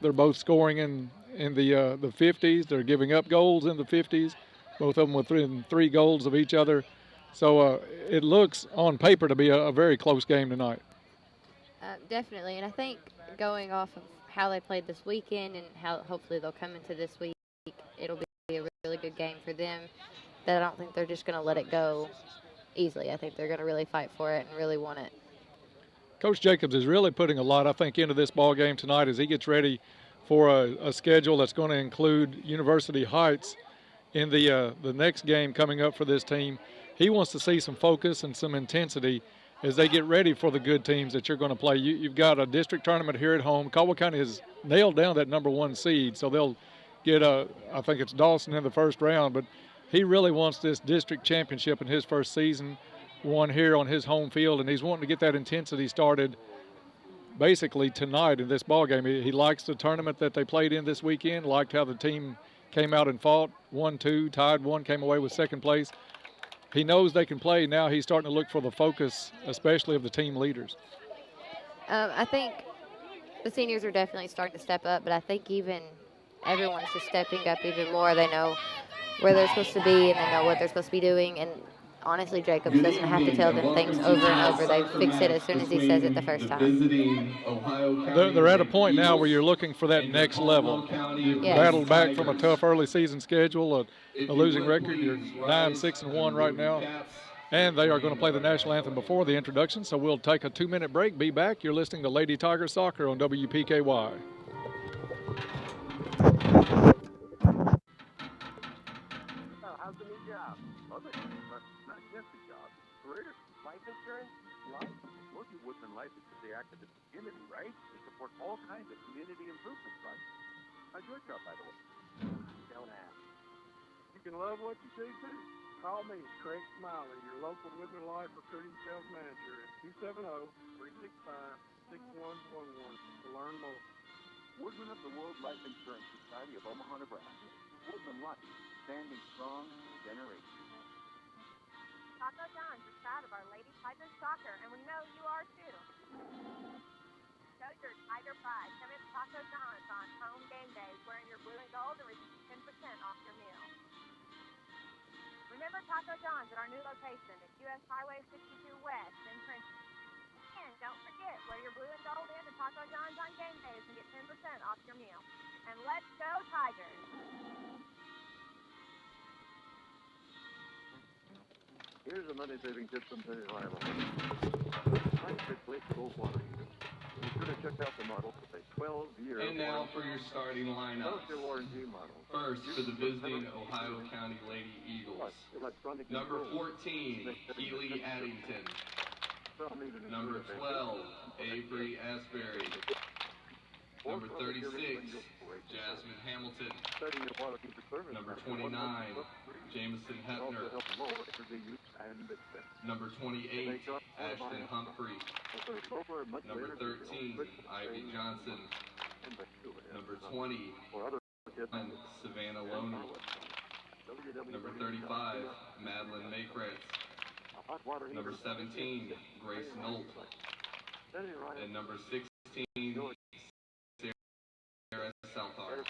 They're both scoring in the 50s. They're giving up goals in the 50s. Both of them within 3 goals of each other. So it looks on paper to be a very close game tonight. Definitely, and I think going off of how they played this weekend and how hopefully they'll come into this week, it'll be a really good game for them. That I don't think they're just going to let it go easily. I think they're going to really fight for it and really want it. Coach Jacobs is really putting a lot, I think, into this ball game tonight as he gets ready for a schedule that's going to include University Heights in the next game coming up for this team. He wants to see some focus and some intensity as they get ready for the good teams that you're going to play. You've got a district tournament here at home. Caldwell County has nailed down that #1 seed, so they'll get I think it's Dawson in the first round, but he really wants this district championship in his first season, one here on his home field, and he's wanting to get that intensity started basically tonight in this ball game. He likes the tournament that they played in this weekend, liked how the team came out and fought, 1-2, tied 1, came away with second place. He knows they can play. Now he's starting to look for the focus, especially of the team leaders. I think the seniors are definitely starting to step up, but I think even everyone's just stepping up even more. They know where they're supposed to be, and they know what they're supposed to be doing. And honestly, Jacobs doesn't have to tell them things over and over. They fix it as soon as he says it the first time. They're at a point now where you're looking for that next level. You battled back from a tough early season schedule, a losing record. You're 9-6-1 right now. And they are going to play the national anthem before the introduction, so we'll take a 2-minute break. Be back. You're listening to Lady Tiger Soccer on WPKY. How's the new job? Love it. But not just a job, it's a career. Life insurance? Life. Most of Woodman Life is the act of the community, right? They support all kinds of community improvement projects. How's your job, by the way? Don't ask. You can love what you do, too. Call me, Craig Smiley, your local Woodman Life recruiting sales manager at 270-365-6111 to learn more. Woodman of the World Life Insurance Society of Omaha, Nebraska. Woodman Life, standing strong for generations. Taco John's is proud of our Lady Tiger Soccer, and we know you are too. Show your Tiger pride. Come in to Taco John's on home game days wearing your blue and gold and receive 10% off your meal. Remember Taco John's at our new location at US Highway 62 West in Princeton. And don't forget, wear your blue and gold in to Taco John's on game days and get 10% off your meal. And let's go Tigers! Here's a money-saving tip from Penny Rival. Find a quick cold water heater. Be sure to check out the model with a 12-year And now for your starting lineup. warranty model. First, for the visiting Ohio County Lady Eagles. Number 14, Keely Addington. Number 12, Avery Asbury. Number 36, Jasmine Hamilton. Number 29, Jameson Hepner. Number 28, Ashton Humphrey. Number 13, Ivy Johnson. Number 20, Savannah Loney. Number 35, Madeline Maykrantz. Number 17, Grace Nolt. And number 16, Sarah Southard.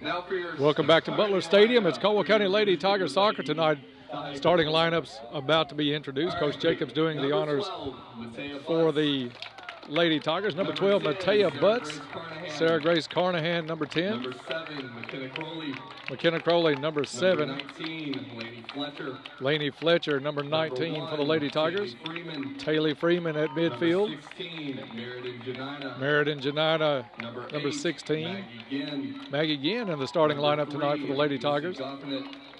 Now for your Welcome back to Butler Stadium. It's Caldwell County Lady Tiger Soccer tonight. Starting lineups about to be introduced. Coach Jacobs doing the honors for the Lady Tigers. Number 12, Matea Butts. Sarah Grace Carnahan, number 10. Number 7, McKenna Crowley. McKenna Crowley, number 7. Number 19, Laney Fletcher. Laney Fletcher, number 19 for the Lady Tigers. Taylor Freeman at midfield. Number 16, Meriden Janina. Meriden Janina, number 8, 16. Maggie Maggie Ginn in the starting lineup tonight for the Lady Tigers.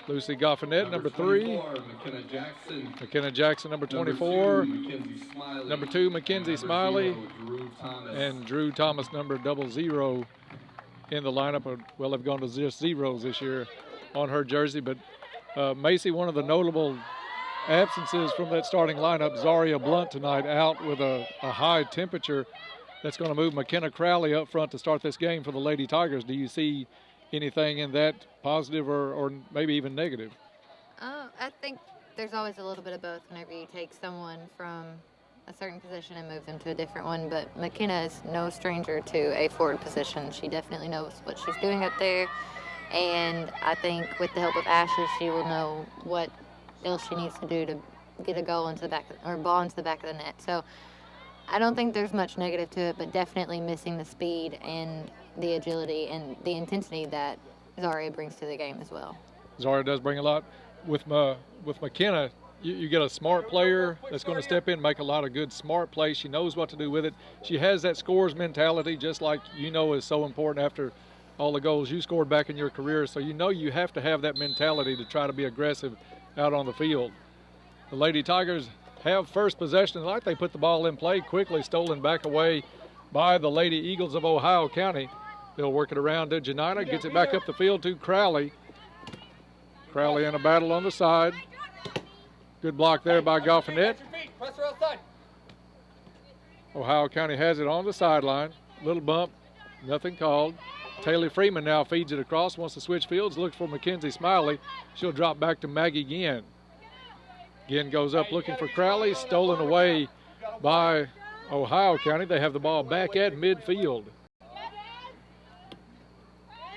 Lucy Goffinet, number 3. McKenna Jackson. McKenna Jackson, number 24. Number 2, Mackenzie Smiley. And Drew Thomas, number 00 in the lineup. Well, they've gone to just zeros this year on her jersey. But Macy, one of the notable absences from that starting lineup, Zaria Blunt tonight out with a high temperature. That's going to move McKenna Crowley up front to start this game for the Lady Tigers. Do you see anything in that positive or maybe even negative? I think there's always a little bit of both whenever you take someone from a certain position and move them to a different one. But McKenna is no stranger to a forward position. She definitely knows what she's doing up there. And I think with the help of Ashley, she will know what else she needs to do to get a goal into the back or ball into the back of the net. So I don't think there's much negative to it, but definitely missing the speed and the agility and the intensity that Zaria brings to the game as well. Zaria does bring a lot. With McKenna, you get a smart player that's going to step in and make a lot of good smart plays. She knows what to do with it. She has that scores mentality, just like is so important after all the goals you scored back in your career. So you have to have that mentality to try to be aggressive out on the field. The Lady Tigers have first possession tonight. They put the ball in play, quickly stolen back away by the Lady Eagles of Ohio County. They'll work it around to Janina, gets it back up the field to Crowley. Crowley in a battle on the side. Good block there by Goffinette. Ohio County has it on the sideline. Little bump, nothing called. Taylor Freeman now feeds it across, wants to switch fields, looks for Mackenzie Smiley. She'll drop back to Maggie Ginn. Ginn goes up looking for Crowley, stolen away by Ohio County. They have the ball back at midfield.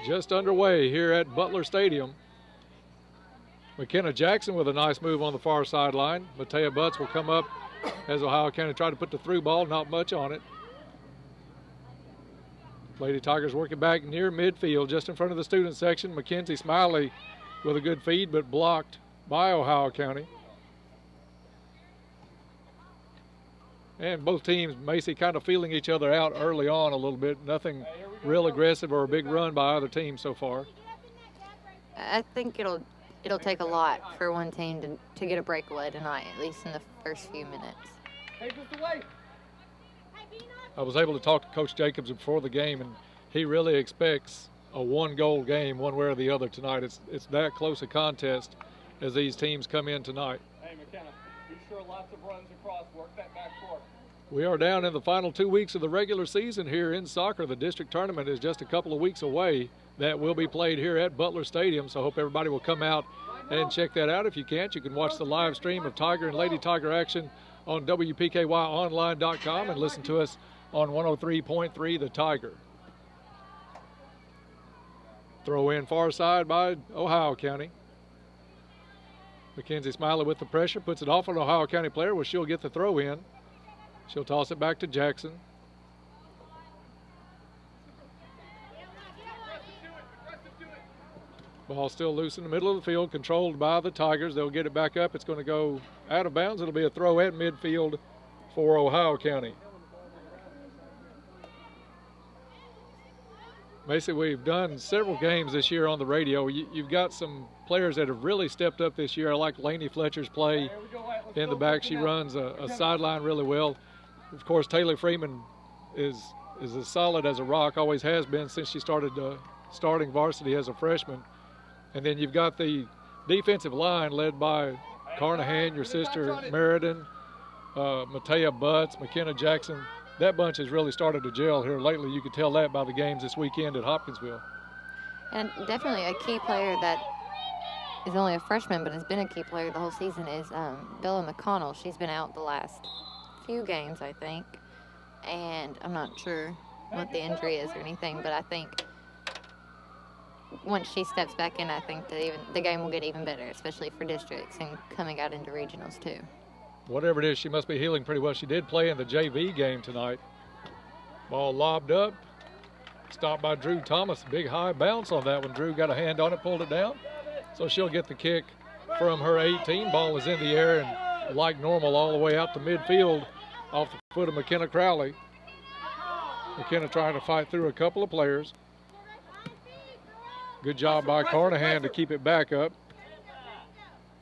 Just underway here at Butler Stadium. McKenna Jackson with a nice move on the far sideline. Matea Butts will come up as Ohio County tried to put the through ball, not much on it. Lady Tigers working back near midfield, just in front of the student section. Mackenzie Smiley with a good feed, but blocked by Ohio County. And both teams, Macy, kind of feeling each other out early on a little bit. Nothing real aggressive or a big run by either team so far. I think it'll take a lot for one team to get a breakaway tonight, at least in the first few minutes. I was able to talk to Coach Jacobs before the game, and he really expects a one-goal game one way or the other tonight. It's that close a contest as these teams come in tonight. Hey, McKenna, be sure lots of runs across, work that back court. We are down in the final 2 weeks of the regular season here in soccer. The district tournament is just a couple of weeks away. That will be played here at Butler Stadium, so I hope everybody will come out and check that out. If you can't, you can watch the live stream of Tiger and Lady Tiger action on WPKYonline.com and listen to us on 103.3 The Tiger. Throw in far side by Ohio County. Mackenzie Smiley with the pressure, puts it off an Ohio County player. Well, she'll get the throw in. She'll toss it back to Jackson. Ball still loose in the middle of the field, controlled by the Tigers. They'll get it back up. It's going to go out of bounds. It'll be a throw at midfield for Ohio County. Macy, we've done several games this year on the radio. You've got some players that have really stepped up this year. I like Lainey Fletcher's play in the back. She runs a sideline really well. Of course, Taylor Freeman is as solid as a rock, always has been since she started starting varsity as a freshman. And then you've got the defensive line led by Carnahan, your sister Meriden, Matea Butts, McKenna Jackson. That bunch has really started to gel here lately. You could tell that by the games this weekend at Hopkinsville. And definitely a key player that is only a freshman but has been a key player the whole season is Bella McConnell. She's been out the last few games, I think, and I'm not sure what the injury is or anything, but I think once she steps back in, I think that the game will get even better, especially for districts and coming out into regionals too. Whatever it is, she must be healing pretty well. She did play in the JV game tonight. Ball lobbed up, stopped by Drew Thomas. Big high bounce on that one. Drew got a hand on it, pulled it down. So she'll get the kick from her 18. Ball is in the air and like normal all the way out to midfield off the foot of McKenna Crowley. McKenna trying to fight through a couple of players. Good job by Carnahan to keep it back up.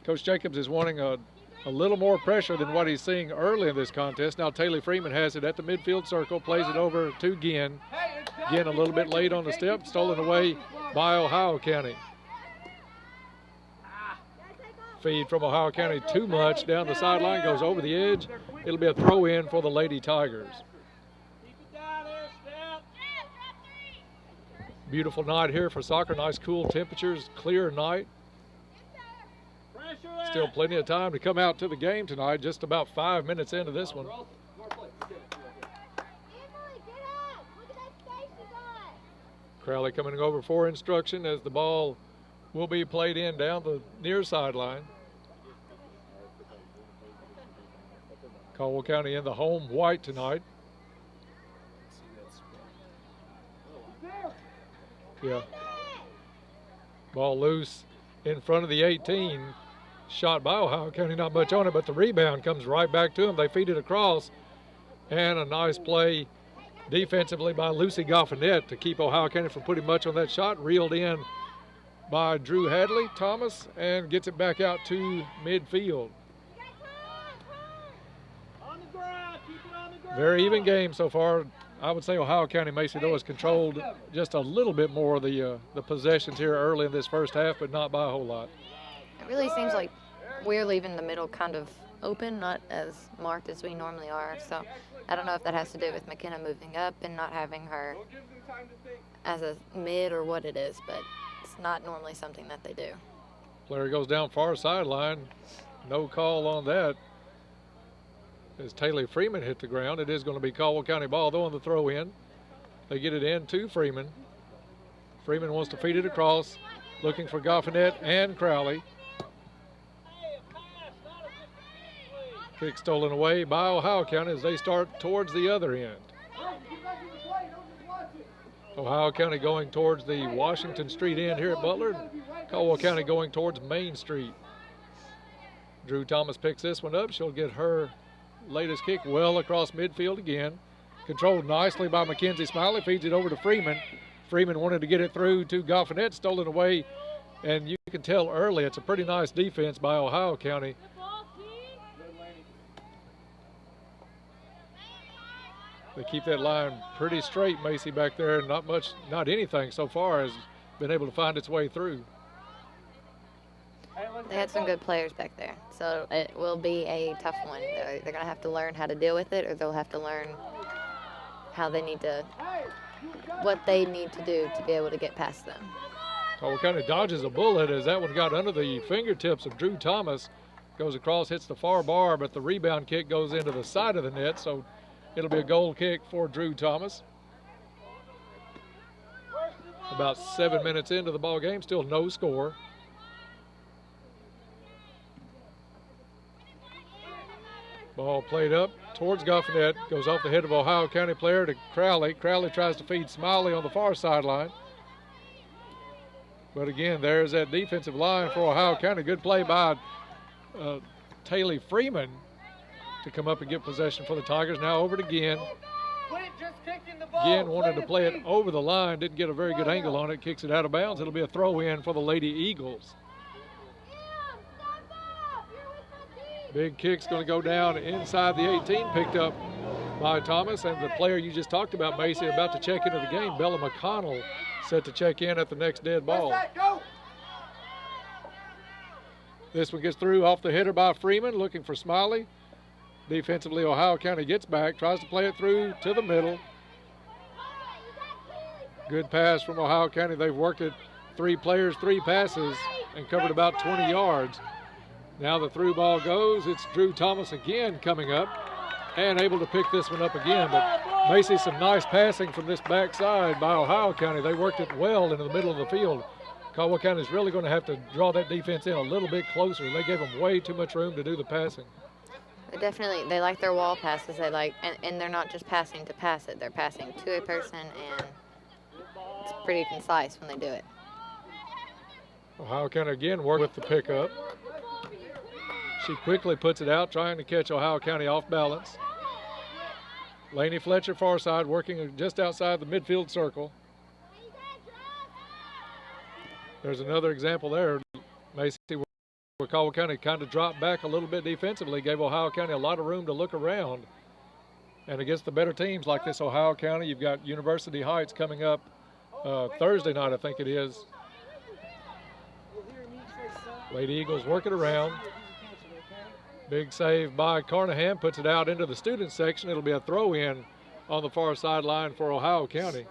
Coach Jacobs is wanting a little more pressure than what he's seeing early in this contest. Now Taylor Freeman has it at the midfield circle, plays it over to Ginn. Ginn a little bit late on the step, stolen away by Ohio County. Feed from Ohio County too much down the sideline, goes over the edge. It'll be a throw in for the Lady Tigers. Beautiful night here for soccer, nice cool temperatures, clear night. Still plenty of time to come out to the game tonight, just about 5 minutes into this one. Crowley coming over for instruction as the ball will be played in down the near sideline. Caldwell County in the home white tonight. Yeah. Ball loose in front of the 18. Shot by Ohio County, not much on it, but the rebound comes right back to them. They feed it across, and a nice play defensively by Lucy Goffinette to keep Ohio County from putting much on that shot. Reeled in by Drew Hadley Thomas and gets it back out to midfield. Very even game so far. I would say Ohio County Macy, though, has controlled just a little bit more of the possessions here early in this first half, but not by a whole lot. It really seems like we're leaving the middle kind of open, not as marked as we normally are. So I don't know if that has to do with McKenna moving up and not having her as a mid or what it is, but it's not normally something that they do. Player goes down far sideline. No call on that. As Taylor Freeman hit the ground, it is going to be Caldwell County ball, though, on the throw in. They get it in to Freeman. Freeman wants to feed it across, looking for Goffinette and Crowley. Kick stolen away by Ohio County as they start towards the other end. Ohio County going towards the Washington Street end here at Butler. Caldwell County going towards Main Street. Drew Thomas picks this one up. She'll get her latest kick well across midfield again. Controlled nicely by Mackenzie Smiley. Feeds it over to Freeman. Freeman wanted to get it through to Goffinette. Stolen away. And you can tell early it's a pretty nice defense by Ohio County. They keep that line pretty straight, Macy, back there. Not anything so far has been able to find its way through. They had some good players back there, so it will be a tough one. They're going to have to learn how to deal with it, or they'll have to learn what they need to do to be able to get past them. Caldwell County dodges a bullet as that one got under the fingertips of Drew Thomas. Goes across, hits the far bar, but the rebound kick goes into the side of the net, so it'll be a goal kick for Drew Thomas. About 7 minutes into the ball game, still no score. Ball played up towards Goffinette, goes off the head of Ohio County player to Crowley. Crowley tries to feed Smiley on the far sideline. But again, there's that defensive line for Ohio County. Good play by Taylor Freeman to come up and get possession for the Tigers. Now over to Ginn. Ginn wanted to play it over the line, didn't get a very good angle on it, kicks it out of bounds. It'll be a throw in for the Lady Eagles. Big kick's going to go down inside the 18, picked up by Thomas. And the player you just talked about, Macy, about to check into the game, Bella McConnell, set to check in at the next dead ball. This one gets through off the header by Freeman, looking for Smiley. Defensively, Ohio County gets back, tries to play it through to the middle. Good pass from Ohio County. They've worked it 3 players, 3 passes, and covered about 20 yards. Now the through ball goes. It's Drew Thomas again coming up and able to pick this one up again. But Macy, some nice passing from this backside by Ohio County. They worked it well into the middle of the field. Caldwell County is really going to have to draw that defense in a little bit closer. They gave them way too much room to do the passing. They like their wall passes. And they're not just passing to pass it. They're passing to a person, and it's pretty concise when they do it. Ohio County again worked with the pickup. She quickly puts it out, trying to catch Ohio County off balance. Laney Fletcher, far side, working just outside the midfield circle. There's another example there, Macy, where Caldwell County kind of dropped back a little bit defensively, gave Ohio County a lot of room to look around. And against the better teams like this Ohio County, you've got University Heights coming up Thursday night, I think it is. Lady Eagles work it around. Big save by Carnahan, puts it out into the student section. It'll be a throw in on the far sideline for Ohio County.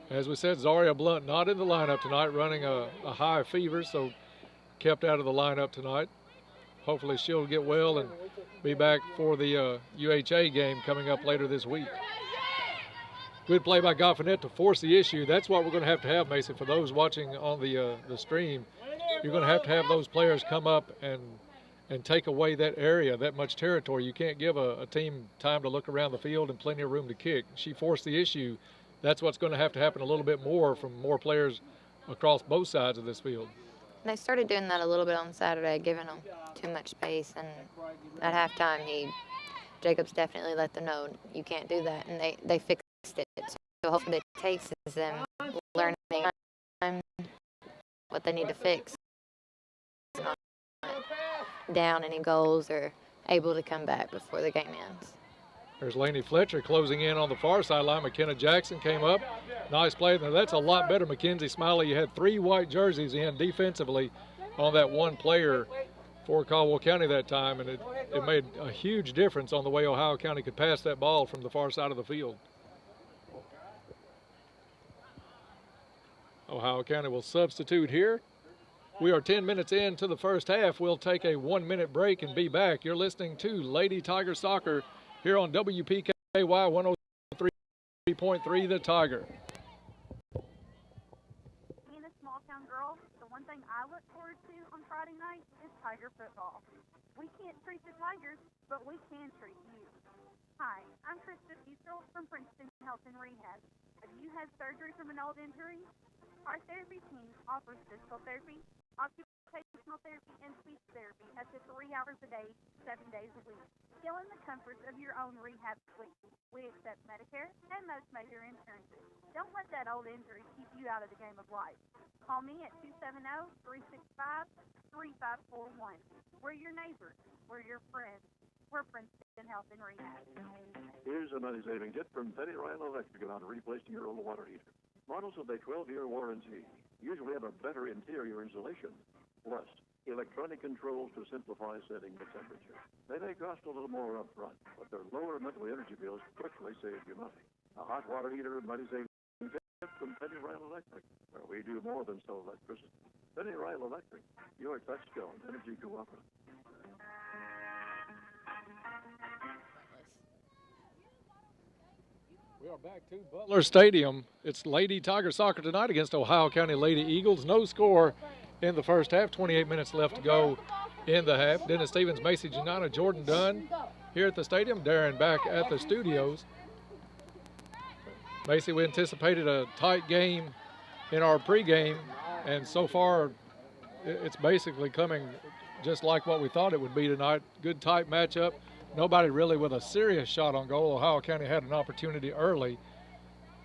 As we said, Zaria Blunt not in the lineup tonight, running a high fever, so kept out of the lineup tonight. Hopefully she'll get well and be back for the UHA game coming up later this week. Good play by Goffinet to force the issue. That's what we're going to have, Mason, for those watching on the stream. You're going to have those players come up and take away that area, that much territory. You can't give a team time to look around the field and plenty of room to kick. She forced the issue. That's what's going to happen a little bit more from more players across both sides of this field. They started doing that a little bit on Saturday, giving them too much space, and at halftime, Jacobs definitely let them know you can't do that, and they fixed it. So hopefully it takes them learning what they need to fix, not down any goals or able to come back before the game ends. There's Lainey Fletcher closing in on the far sideline. McKenna Jackson came up. Nice play. Now that's a lot better, Mackenzie Smiley. You had 3 white jerseys in defensively on that one player for Caldwell County that time, and it made a huge difference on the way Ohio County could pass that ball from the far side of the field. Ohio County will substitute here. We are 10 minutes into the first half. We'll take a 1-minute break and be back. You're listening to Lady Tiger Soccer here on WPKY 103.3 The Tiger. Being a small town girl, the one thing I look forward to on Friday night is Tiger football. We can't treat the Tigers, but we can treat you. Hi, I'm Krista Fussell from Princeton Health and Rehab. Have you had surgery from an old injury? Our therapy team offers physical therapy, occupational therapy, and speech therapy up to 3 hours a day, 7 days a week. Still in the comforts of your own rehab suite. We accept Medicare and most major insurances. Don't let that old injury keep you out of the game of life. Call me at 270-365-3541. We're your neighbors. We're your friends. We're Princeton Health and Rehab. Here's a money-saving tip from Penny Ryan Electric on replacing your old water heater. Models with a 12-year warranty usually have a better interior insulation. Plus, electronic controls to simplify setting the temperature. They may cost a little more up front, but their lower monthly energy bills quickly save you money. A hot water heater money-saving tip from Penny Ryan Electric, where we do more than sell electricity. Penny Ryan Electric, your touchstone energy cooperative. We are back to Butler Stadium. It's Lady Tiger Soccer tonight against Ohio County Lady Eagles. No score in the first half. 28 minutes left to go in the half. Dennis Stevens, Macy Janana, Jordan Dunn here at the stadium. Darren back at the studios. Macy, we anticipated a tight game in our pregame, and so far it's basically coming just like what we thought it would be tonight. Good tight matchup. Nobody really with a serious shot on goal. Ohio County had an opportunity early,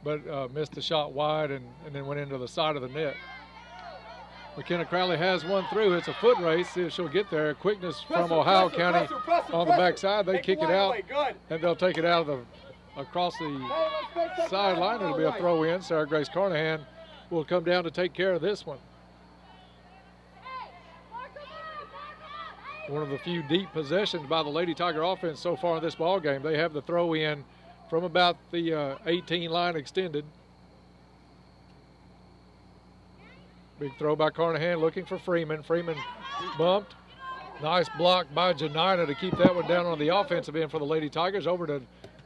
but missed the shot wide and then went into the side of the net. McKenna Crowley has one through. It's a foot race. See if she'll get there. Quickness from Ohio County on the backside. They kick it out, and they'll take it out of across the sideline. It'll be a throw in. Sarah Grace Carnahan will come down to take care of this one. One of the few deep possessions by the Lady Tiger offense so far in this ball game. They have the throw in from about the 18 line extended. Big throw by Carnahan looking for Freeman. Freeman bumped. Nice block by Janina to keep that one down on the offensive end for the Lady Tigers. Over to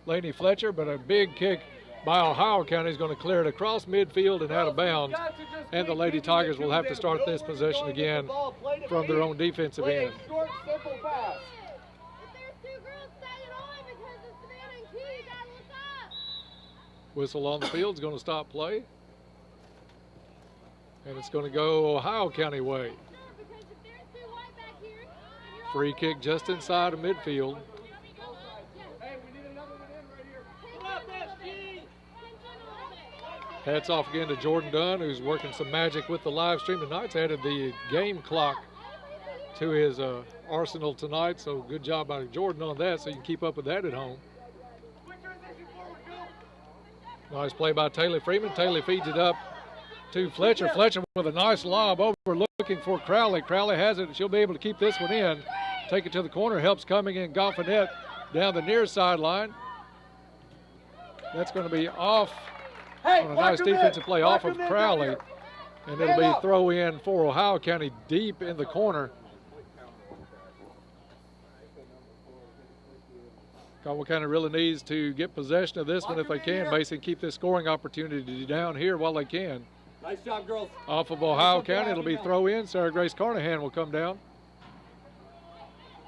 Lainey Fletcher, but a big kick by Ohio County is going to clear it across midfield and out of bounds. And the Lady Tigers will have to start this possession again from their own defensive end. Whistle on the field is going to stop play. And it's going to go Ohio County way. Free kick just inside of midfield. Hats off again to Jordan Dunn, who's working some magic with the live stream tonight. Added the game clock to his arsenal tonight, so good job by Jordan on that, so you can keep up with that at home. Nice play by Taylor Freeman. Taylor feeds it up to Fletcher. Fletcher with a nice lob over, looking for Crowley. Crowley has it. She'll be able to keep this one in. Take it to the corner. Helps coming in Goffinet down the near sideline. That's going to be off on a nice defensive play off of Crowley. And it'll be throw in for Ohio County deep in the corner. Caldwell County really needs to get possession of this one if they can, basically keep this scoring opportunity down here while they can. Nice job, girls. Off of Ohio County, it'll be throw in. Sarah Grace Carnahan will come down.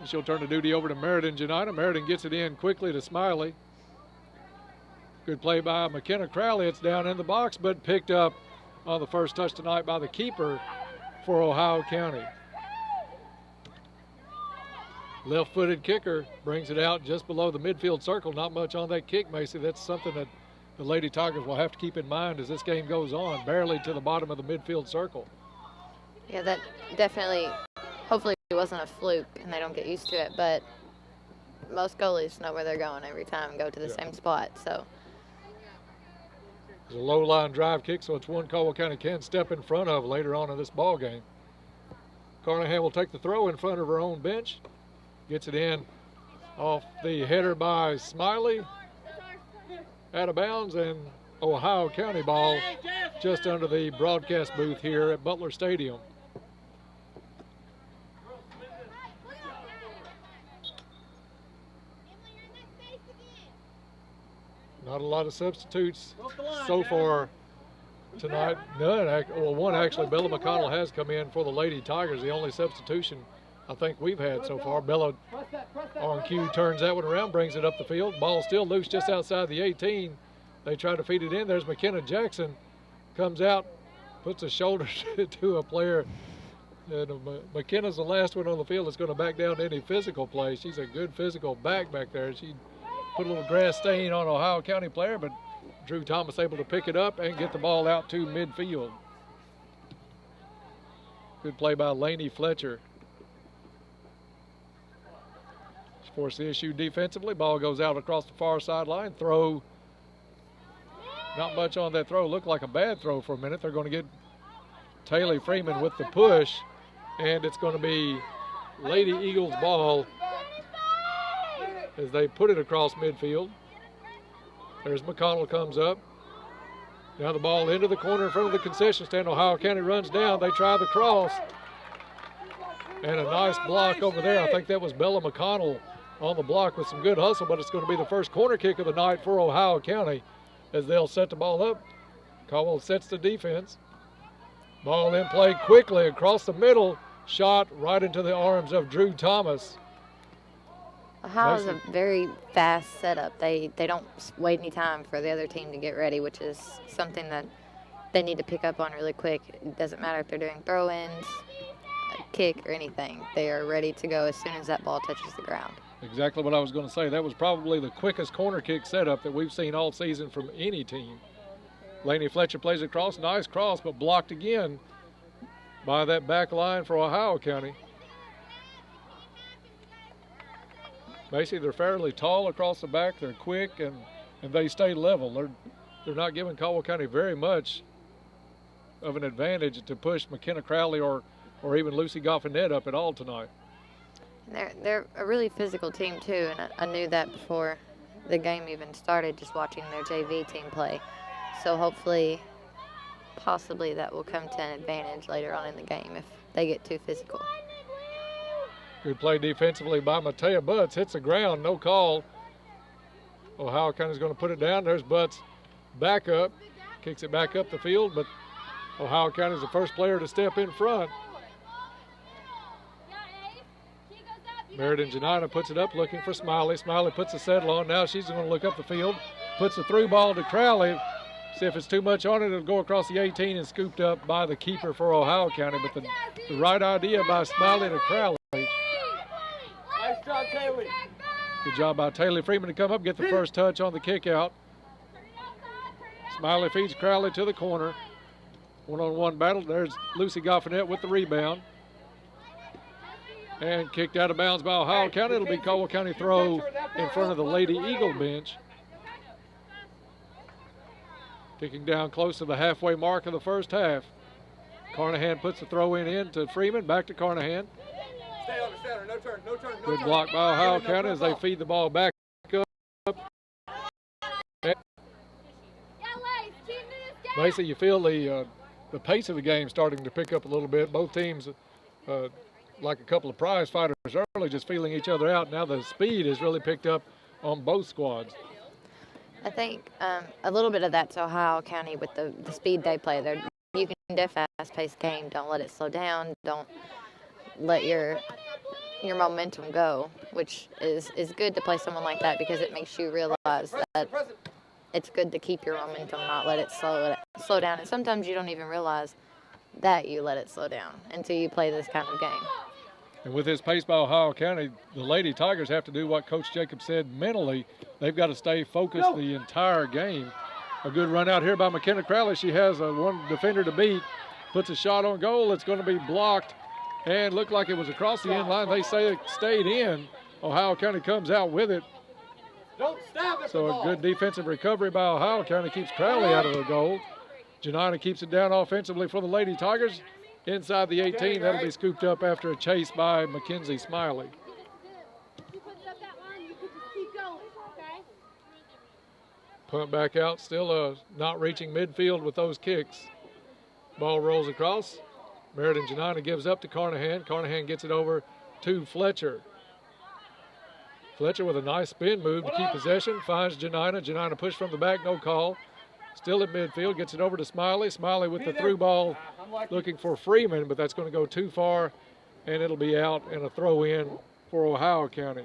And she'll turn the duty over to Meriden Janina. Meriden gets it in quickly to Smiley. Good play by McKenna Crowley. It's down in the box, but picked up on the first touch tonight by the keeper for Ohio County. Left-footed kicker brings it out just below the midfield circle. Not much on that kick, Macy. That's something that the Lady Tigers will have to keep in mind as this game goes on. Barely to the bottom of the midfield circle. Yeah, that definitely, hopefully it wasn't a fluke and they don't get used to it, but most goalies know where they're going every time and go to the same spot, so. It's a low-line drive kick, so it's one Caldwell County can step in front of later on in this ball game. Carnahan will take the throw in front of her own bench. Gets it in off the header by Smiley. Out of bounds, and Ohio County ball just under the broadcast booth here at Butler Stadium. Not a lot of substitutes so far tonight. None. Well, one actually, Bella McConnell has come in for the Lady Tigers. The only substitution I think we've had so far. Bella on cue turns that one around, brings it up the field. Ball still loose just outside the 18. They try to feed it in. There's McKenna Jackson. Comes out, puts a shoulder to a player. And McKenna's the last one on the field that's going to back down to any physical play. She's a good physical back there. She put a little grass stain on Ohio County player, but Drew Thomas able to pick it up and get the ball out to midfield. Good play by Laney Fletcher. She forced the issue defensively. Ball goes out across the far sideline. Throw. Not much on that throw. Looked like a bad throw for a minute. They're going to get Taylor Freeman with the push, and it's going to be Lady Eagles ball as they put it across midfield. There's McConnell comes up. Now the ball into the corner in front of the concession stand. Ohio County runs down. They try the cross. And a nice block over there. I think that was Bella McConnell on the block with some good hustle, but it's going to be the first corner kick of the night for Ohio County as they'll set the ball up. Caldwell sets the defense. Ball in play quickly across the middle. Shot right into the arms of Drew Thomas. Ohio's a very fast setup. They don't wait any time for the other team to get ready, which is something that they need to pick up on really quick. It doesn't matter if they're doing throw-ins, a kick, or anything. They are ready to go as soon as that ball touches the ground. Exactly what I was going to say. That was probably the quickest corner kick setup that we've seen all season from any team. Laney Fletcher plays across. Nice cross, but blocked again by that back line for Ohio County. Basically, they're fairly tall across the back. They're quick, and they stay level. They're not giving Caldwell County very much of an advantage to push McKenna Crowley or even Lucy Goffinette up at all tonight. They're a really physical team, too, and I knew that before the game even started, just watching their JV team play. So hopefully, possibly that will come to an advantage later on in the game if they get too physical. Good play defensively by Matea Butts. Hits the ground, no call. Ohio County's going to put it down. There's Butts back up. Kicks it back up the field, but Ohio County's the first player to step in front. Meriden Janina puts it up looking for Smiley. Smiley puts the settle on. Now she's going to look up the field. Puts the through ball to Crowley. See if it's too much on it. It'll go across the 18 and scooped up by the keeper for Ohio County. But the right idea by Smiley to Crowley. Nice job, Taylor. Good job by Taylor Freeman to come up, get the first touch on the kick out. Smiley feeds Crowley to the corner. One-on-one battle. There's Lucy Goffinette with the rebound. And kicked out of bounds by Ohio County. It'll be Caldwell County throw in front of the Lady Eagle bench. Kicking down close to the halfway mark of the first half. Carnahan puts the throw in to Freeman, back to Carnahan. Stay on the center, no turn, no turn, no Good turn. block by Ohio County as they feed the ball back up. Macy, you feel the pace of the game starting to pick up a little bit. Both teams, like a couple of prize fighters early, just feeling each other out. Now the speed has really picked up on both squads. I think a little bit of that's Ohio County with the speed they play. You can do a fast-paced game. Don't let it slow down. Don't let your momentum go, which is good to play someone like that because it makes you realize that it's good to keep your momentum, not let it slow down. And sometimes you don't even realize that you let it slow down until you play this kind of game. And with this pace by Ohio County, the Lady Tigers have to do what Coach Jacobs said mentally. They've got to stay focused the entire game. A good run out here by McKenna Crowley. She has one defender to beat. Puts a shot on goal. It's going to be blocked and looked like it was across the end line. They say it stayed in. Ohio County comes out with it. So a good defensive recovery by Ohio County keeps Crowley out of the goal. Janina keeps it down offensively for the Lady Tigers. Inside the 18, that'll be scooped up after a chase by Mackenzie Smiley. Punt back out, still not reaching midfield with those kicks. Ball rolls across. Meriden Janina gives up to Carnahan. Carnahan gets it over to Fletcher. Fletcher with a nice spin move to keep possession, finds Janina. Janina push from the back, no call. Still at midfield, gets it over to Smiley. Smiley with the through ball, looking for Freeman, but that's going to go too far, and it'll be out and a throw in for Ohio County.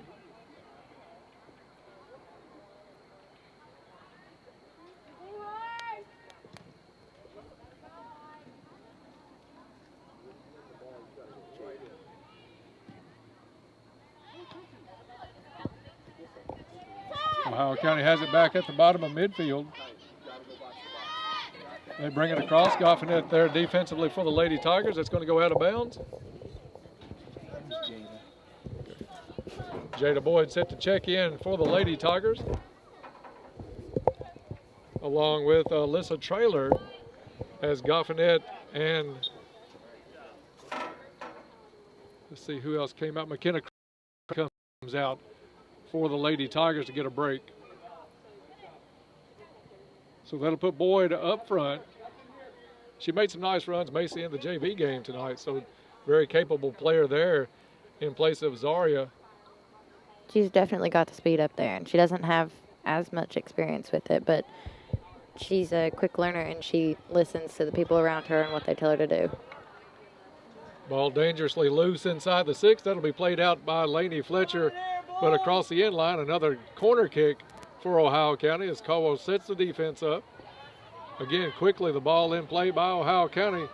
Ohio County has it back at the bottom of midfield. They bring it across. Goffinet there defensively for the Lady Tigers. That's going to go out of bounds. Jada Boyd set to check in for the Lady Tigers, along with Alyssa Traylor as Goffinet and let's see who else came out. McKenna comes out for the Lady Tigers to get a break. So that'll put Boyd up front. She made some nice runs, Macy, in the JV game tonight, so very capable player there in place of Zaria. She's definitely got the speed up there, and she doesn't have as much experience with it, but she's a quick learner, and she listens to the people around her and what they tell her to do. Ball dangerously loose inside the 6. That'll be played out by Lainey Fletcher, but across the end line, another corner kick for Ohio County as Caldwell sets the defense up. Again, quickly the ball in play by Ohio County.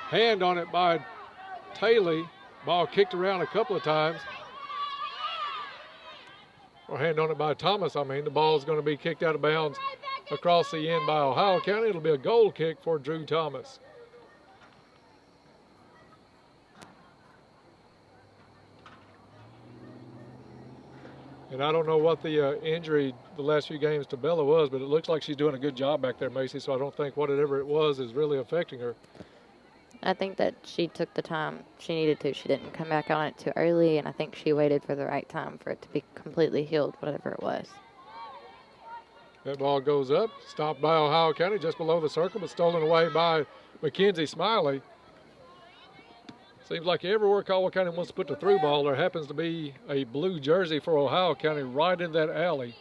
Hand on it by Taylor. Ball kicked around a couple of times. Or hand on it by Thomas, The ball's going to be kicked out of bounds across the end by Ohio County. It'll be a goal kick for Drew Thomas. And I don't know what the injury the last few games to Bella was, but it looks like she's doing a good job back there, Macy, so I don't think whatever it was is really affecting her. I think that she took the time she needed to. She didn't come back on it too early, and I think she waited for the right time for it to be completely healed, whatever it was. That ball goes up, stopped by Ohio County just below the circle, but stolen away by Mackenzie Smiley. Seems like everywhere Caldwell County wants to put the through ball, there happens to be a blue jersey for Ohio County right in that alley.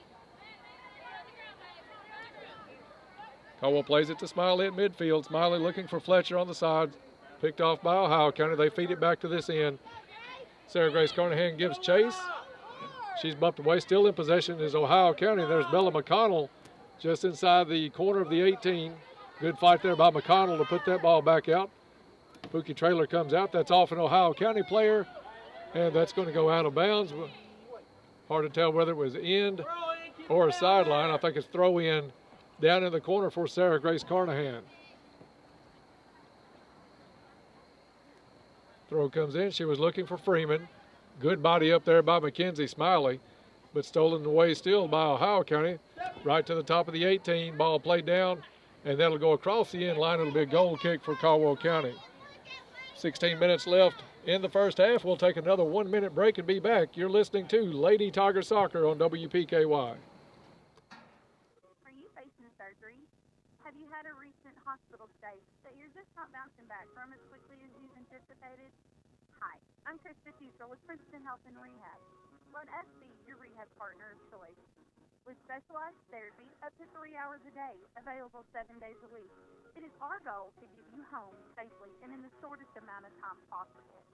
Caldwell plays it to Smiley at midfield. Smiley looking for Fletcher on the side. Picked off by Ohio County. They feed it back to this end. Sarah Grace Carnahan gives chase. She's bumped away. Still in possession is Ohio County. There's Bella McConnell just inside the corner of the 18. Good fight there by McConnell to put that ball back out. Pookie Traylor comes out. That's off an Ohio County player, and that's going to go out of bounds. Hard to tell whether it was end or a sideline. I think it's throw in down in the corner for Sarah Grace Carnahan. Throw comes in. She was looking for Freeman. Good body up there by Mackenzie Smiley, but stolen away still by Ohio County. Right to the top of the 18. Ball played down, and that'll go across the end line. It'll be a goal kick for Caldwell County. 16 minutes left in the first half. We'll take another 1 minute break and be back. You're listening to Lady Tiger Soccer on WPKY. Are you facing surgery? Have you had a recent hospital state that you're just not bouncing back from as quickly as you've anticipated? Hi, I'm Krista Fuser with Princeton Health and Rehab. Let us be your rehab partner of choice. With specialized therapy up to 3 hours a day, available 7 days a week, it is our goal to get you home safely and in the shortest amount of time possible.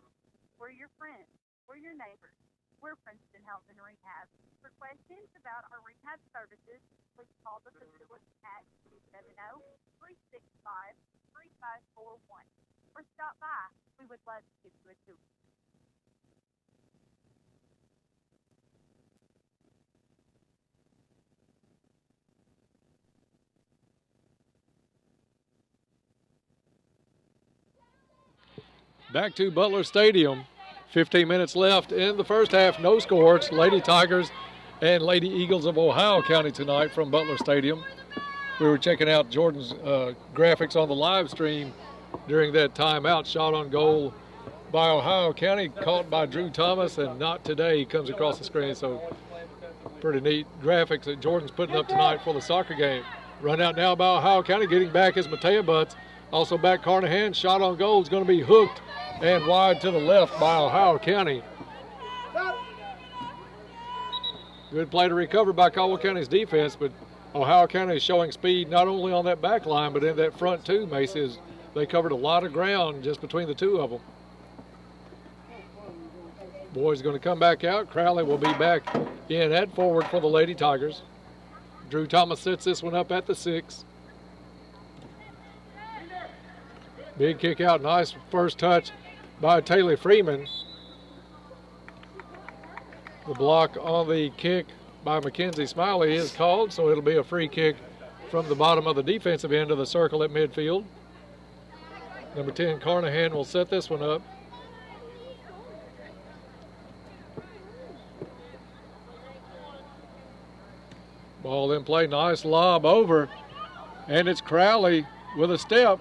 We're your friends. We're your neighbors. We're Princeton Health and Rehab. For questions about our rehab services, please call the facility at 270-365-3541 or stop by. We would love to give you a tour. Back to Butler Stadium. 15 minutes left in the first half. No score. It's Lady Tigers and Lady Eagles of Ohio County tonight from Butler Stadium. We were checking out Jordan's graphics on the live stream during that timeout. Shot on goal by Ohio County, caught by Drew Thomas, and not today. He comes across the screen. So pretty neat graphics that Jordan's putting up tonight for the soccer game. Run out now by Ohio County. Getting back is Matea Butts. Also back Carnahan. Shot on goal is going to be hooked and wide to the left by Ohio County. Good play to recover by Caldwell County's defense, but Ohio County is showing speed not only on that back line, but in that front too, Macy. They covered a lot of ground just between the two of them. Boyd's going to come back out. Crowley will be back in at forward for the Lady Tigers. Drew Thomas sets this one up at the 6. Big kick out. Nice first touch by Taylor Freeman. The block on the kick by Mackenzie Smiley is called, so it'll be a free kick from the bottom of the defensive end of the circle at midfield. Number 10, Carnahan, will set this one up. Ball in play, nice lob over, and it's Crowley with a step.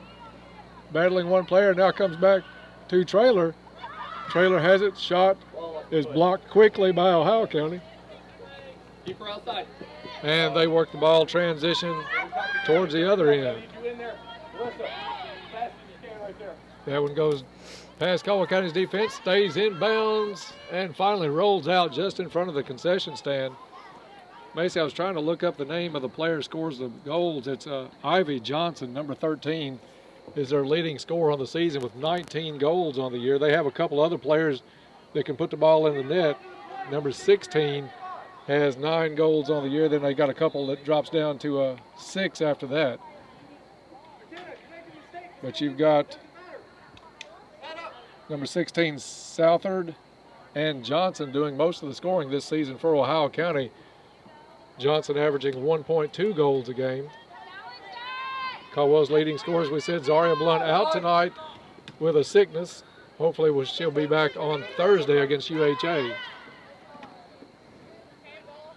Battling one player, now comes back to Traylor. Traylor has it, shot is blocked quickly by Ohio County. Keep her outside. And they work the ball transition towards the other end. That one goes past Caldwell County's defense, stays in bounds, and finally rolls out just in front of the concession stand. Macy, I was trying to look up the name of the player who scores the goals. It's Ivy Johnson, number 13, is their leading scorer on the season with 19 goals on the year. They have a couple other players that can put the ball in the net. Number 16 has 9 goals on the year. Then they got a couple that drops down to 6 after that. But you've got number 16 Southard and Johnson doing most of the scoring this season for Ohio County. Johnson averaging 1.2 goals a game. Caldwell's leading scorers, we said, Zaria Blunt out tonight with a sickness. Hopefully she'll be back on Thursday against UHA.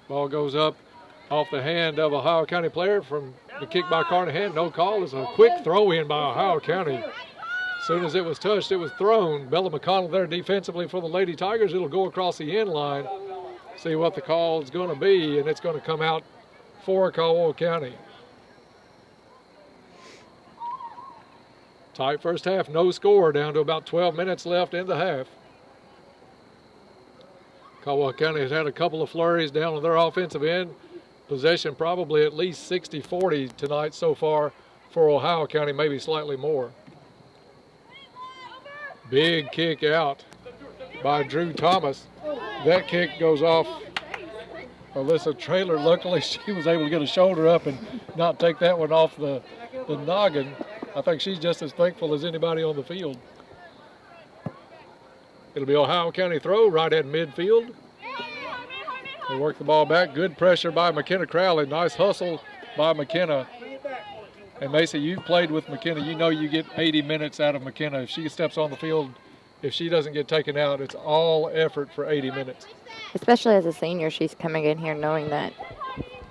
Ball goes up off the hand of a Ohio County player from the kick by Carnahan. No call. It's a quick throw in by Ohio County. As soon as it was touched, it was thrown. Bella McConnell there defensively for the Lady Tigers. It'll go across the end line. See what the call is going to be, and it's going to come out for Caldwell County. Tight first half, no score, down to about 12 minutes left in the half. Caldwell County has had a couple of flurries down on their offensive end. Possession probably at least 60-40 tonight so far for Ohio County, maybe slightly more. Big kick out by Drew Thomas. That kick goes off Alyssa Traylor. Luckily, she was able to get a shoulder up and not take that one off the noggin. I think she's just as thankful as anybody on the field. It'll be Ohio County throw right at midfield. They work the ball back. Good pressure by McKenna Crowley. Nice hustle by McKenna. And Macy, you've played with McKenna. You know you get 80 minutes out of McKenna. If she steps on the field, if she doesn't get taken out, it's all effort for 80 minutes. Especially as a senior, she's coming in here knowing that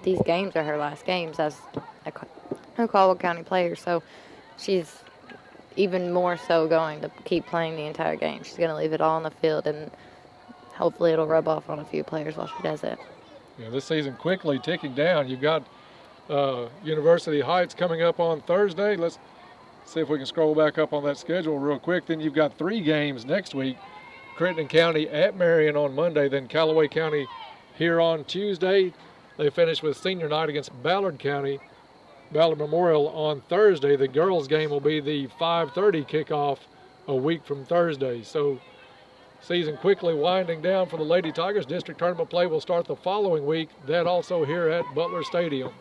these games are her last games as a Caldwell County player. So she's even more so going to keep playing the entire game. She's going to leave it all on the field, and hopefully it'll rub off on a few players while she does it. Yeah, this season quickly ticking down. You've got University Heights coming up on Thursday. Let's See if we can scroll back up on that schedule real quick. Then you've got 3 games next week. Crittenden County at Marion on Monday, then Callaway County here on Tuesday. They finish with senior night against Ballard County. Ballard Memorial on Thursday. The girls' game will be the 5:30 kickoff a week from Thursday. So season quickly winding down for the Lady Tigers. District tournament play will start the following week. That also here at Butler Stadium.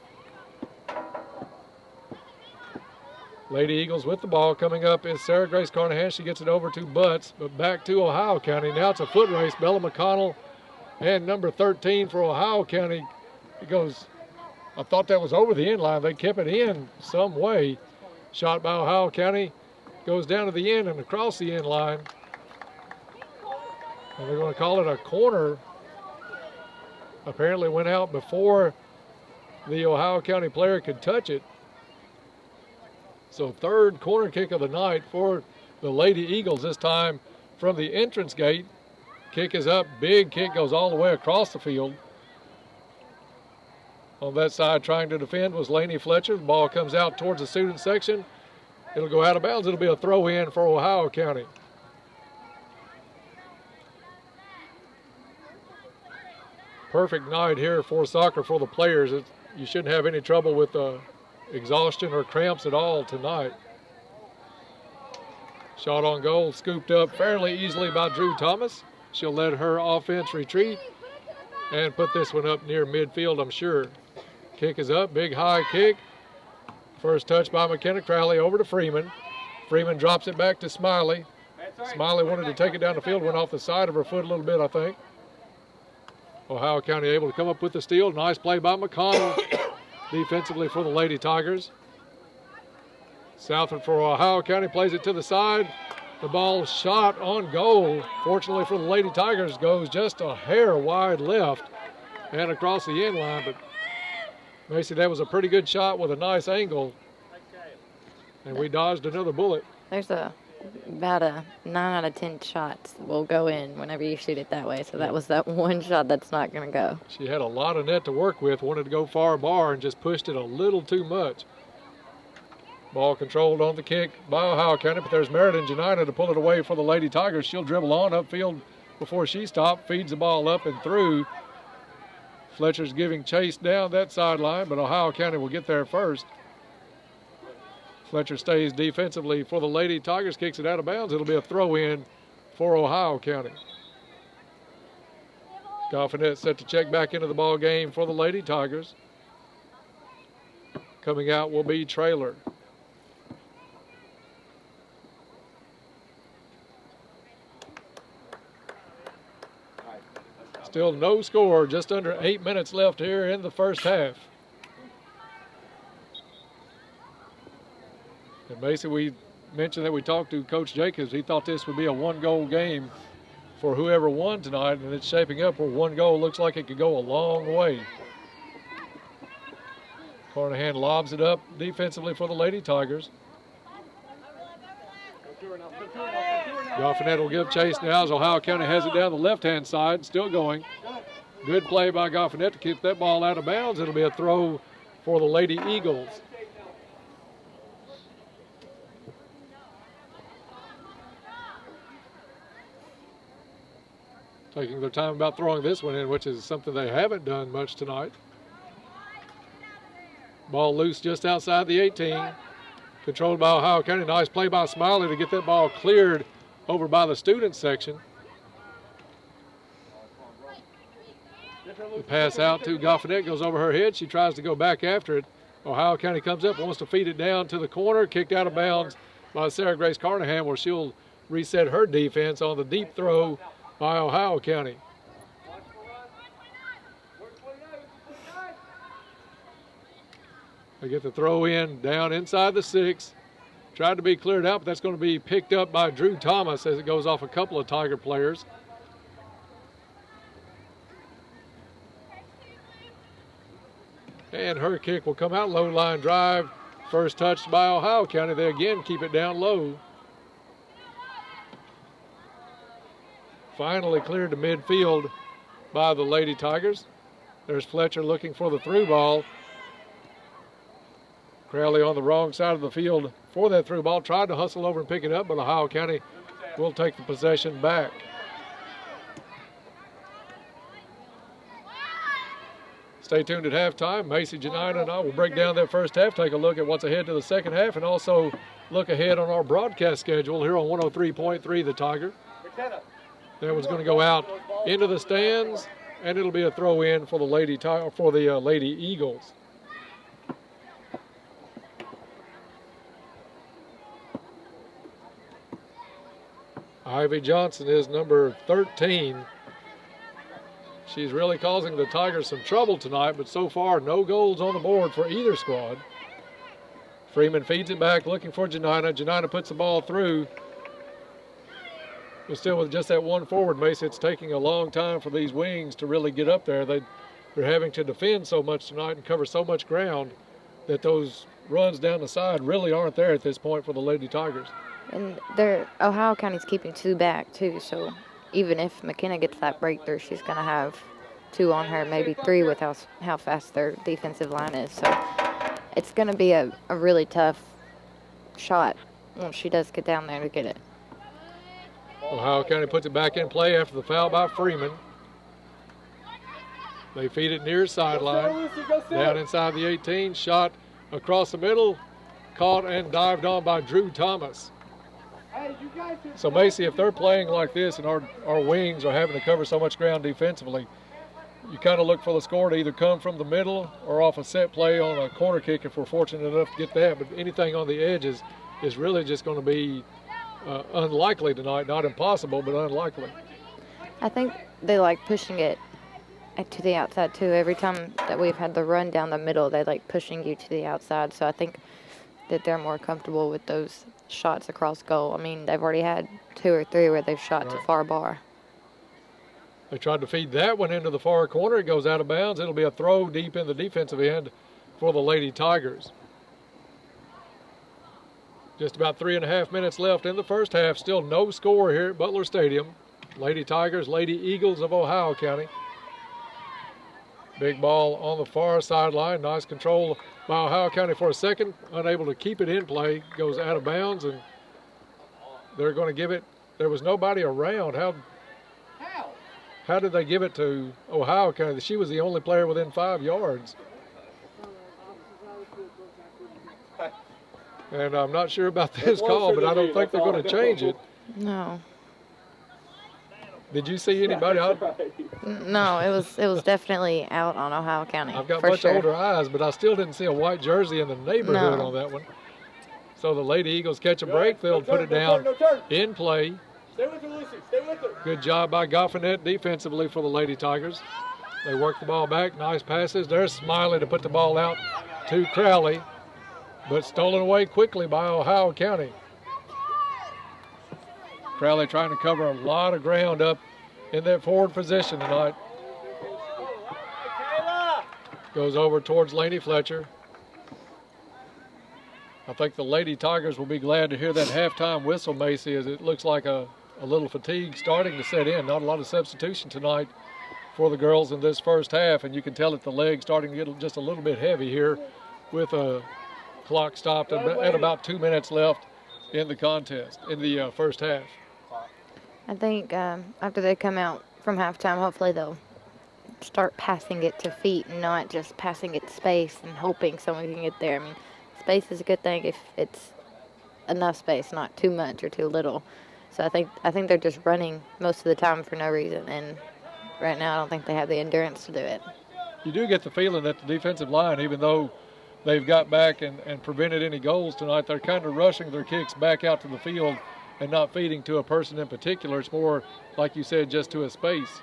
Lady Eagles with the ball. Coming up is Sarah Grace Carnahan. She gets it over to Butts, but back to Ohio County. Now it's a foot race. Bella McConnell and number 13 for Ohio County. It goes, I thought that was over the end line. They kept it in some way. Shot by Ohio County. Goes down to the end and across the end line. And they're going to call it a corner. Apparently went out before the Ohio County player could touch it. So 3rd corner kick of the night for the Lady Eagles, this time from the entrance gate. Kick is up, big kick goes all the way across the field. On that side trying to defend was Laney Fletcher. The ball comes out towards the student section. It'll go out of bounds. It'll be a throw in for Ohio County. Perfect night here for soccer for the players. You shouldn't have any trouble with exhaustion or cramps at all tonight. Shot on goal, scooped up fairly easily by Drew Thomas. She'll let her offense retreat and put this one up near midfield, I'm sure. Kick is up, big high kick. First touch by McKenna Crowley over to Freeman. Freeman drops it back to Smiley. Smiley wanted to take it down the field, went off the side of her foot a little bit, I think. Ohio County able to come up with the steal. Nice play by McConnell defensively for the Lady Tigers. Southwood for Ohio County plays it to the side. The ball shot on goal. Fortunately for the Lady Tigers, goes just a hair wide left and across the end line. But Macy, that was a pretty good shot with a nice angle. And we dodged another bullet. There's about a 9 out of 10 shots will go in whenever you shoot it that way. So that was that one shot that's not going to go. She had a lot of net to work with, wanted to go far bar and just pushed it a little too much. Ball controlled on the kick by Ohio County, but there's Meriden Janina to pull it away for the Lady Tigers. She'll dribble on upfield before she stops, feeds the ball up and through. Fletcher's giving chase down that sideline, but Ohio County will get there first. Fletcher stays defensively for the Lady Tigers, kicks it out of bounds. It'll be a throw-in for Ohio County. Goffinette set to check back into the ball game for the Lady Tigers. Coming out will be Traylor. Still no score, just under 8 minutes left here in the first half. And Mason, we mentioned that we talked to Coach Jacobs. He thought this would be a 1-goal game for whoever won tonight, and it's shaping up where 1 goal looks like it could go a long way. Carnahan lobs it up defensively for the Lady Tigers. Goffinette will give chase now as Ohio County has it down the left-hand side, still going. Good play by Goffinette to keep that ball out of bounds. It'll be a throw for the Lady Eagles. Taking their time about throwing this one in, which is something they haven't done much tonight. Ball loose just outside the 18. Controlled by Ohio County. Nice play by Smiley to get that ball cleared over by the student section. The pass out to Goffinette goes over her head. She tries to go back after it. Ohio County comes up, wants to feed it down to the corner. Kicked out of bounds by Sarah Grace Carnahan, where she'll reset her defense on the deep throw by Ohio County. They get the throw in down inside the 6. Tried to be cleared out, but that's going to be picked up by Drew Thomas as it goes off a couple of Tiger players. And her kick will come out, low line drive. First touched by Ohio County. They again keep it down low. Finally cleared to midfield by the Lady Tigers. There's Fletcher looking for the through ball. Crowley on the wrong side of the field for that through ball. Tried to hustle over and pick it up, but Ohio County will take the possession back. Stay tuned at halftime. Macy, Janina, and I will break down that first half, take a look at what's ahead to the second half, and also look ahead on our broadcast schedule here on 103.3 The Tiger. That one's going to go out into the stands, and it'll be a throw in for the Lady Eagles. Ivy Johnson is number 13. She's really causing the Tigers some trouble tonight, but so far no goals on the board for either squad. Freeman feeds it back, looking for Janina. Janina puts the ball through. But still with just that one forward, Macy, it's taking a long time for these wings to really get up there. They're having to defend so much tonight and cover so much ground that those runs down the side really aren't there at this point for the Lady Tigers. And Ohio County's keeping 2 back, too, so even if McKenna gets that breakthrough, she's going to have 2 on her, maybe 3 with how fast their defensive line is. So it's going to be a really tough shot once she does get down there to get it. Ohio County puts it back in play after the foul by Freeman. They feed it near sideline, down inside the 18, shot across the middle, caught and dived on by Drew Thomas. So Macy, if they're playing like this and our wings are having to cover so much ground defensively, you kind of look for the score to either come from the middle or off a set play on a corner kick if we're fortunate enough to get that. But anything on the edges is really just going to be unlikely tonight. Not impossible, but unlikely. I think they like pushing it to the outside, too. Every time that we've had the run down the middle, they like pushing you to the outside. So I think that they're more comfortable with those shots across goal. I mean, they've already had 2 or 3 where they've shot to far bar. They tried to feed that one into the far corner. It goes out of bounds. It'll be a throw deep in the defensive end for the Lady Tigers. Just about 3.5 minutes left in the first half. Still no score here at Butler Stadium. Lady Tigers, Lady Eagles of Ohio County. Big ball on the far sideline. Nice control by Ohio County for a second. Unable to keep it in play. Goes out of bounds, and they're going to give it. There was nobody around. How did they give it to Ohio County? She was the only player within 5 yards. And I'm not sure about this call, but I don't think they're going to change it. No. Did you see anybody out? No, it was definitely out on Ohio County. I've got much older eyes, but I still didn't see a white jersey in the neighborhood on that one. So the Lady Eagles catch a break. They'll put it down in play. Stay with her, Lucy. Stay with her. Good job by Goffinet defensively for the Lady Tigers. They work the ball back. Nice passes. There's Smiley to put the ball out to Crowley, but stolen away quickly by Ohio County. Crowley trying to cover a lot of ground up in that forward position tonight. Goes over towards Laney Fletcher. I think the Lady Tigers will be glad to hear that halftime whistle, Macy, as it looks like a little fatigue starting to set in. Not a lot of substitution tonight for the girls in this first half, and you can tell that the legs starting to get just a little bit heavy here with a clock stopped at about 2 minutes left in the contest, in the first half. I think after they come out from halftime, hopefully they'll start passing it to feet and not just passing it to space and hoping someone can get there. I mean, space is a good thing if it's enough space, not too much or too little. So I think they're just running most of the time for no reason, and right now I don't think they have the endurance to do it. You do get the feeling that the defensive line, even though they've got back and prevented any goals tonight, they're kind of rushing their kicks back out to the field and not feeding to a person in particular. It's more, like you said, just to a space.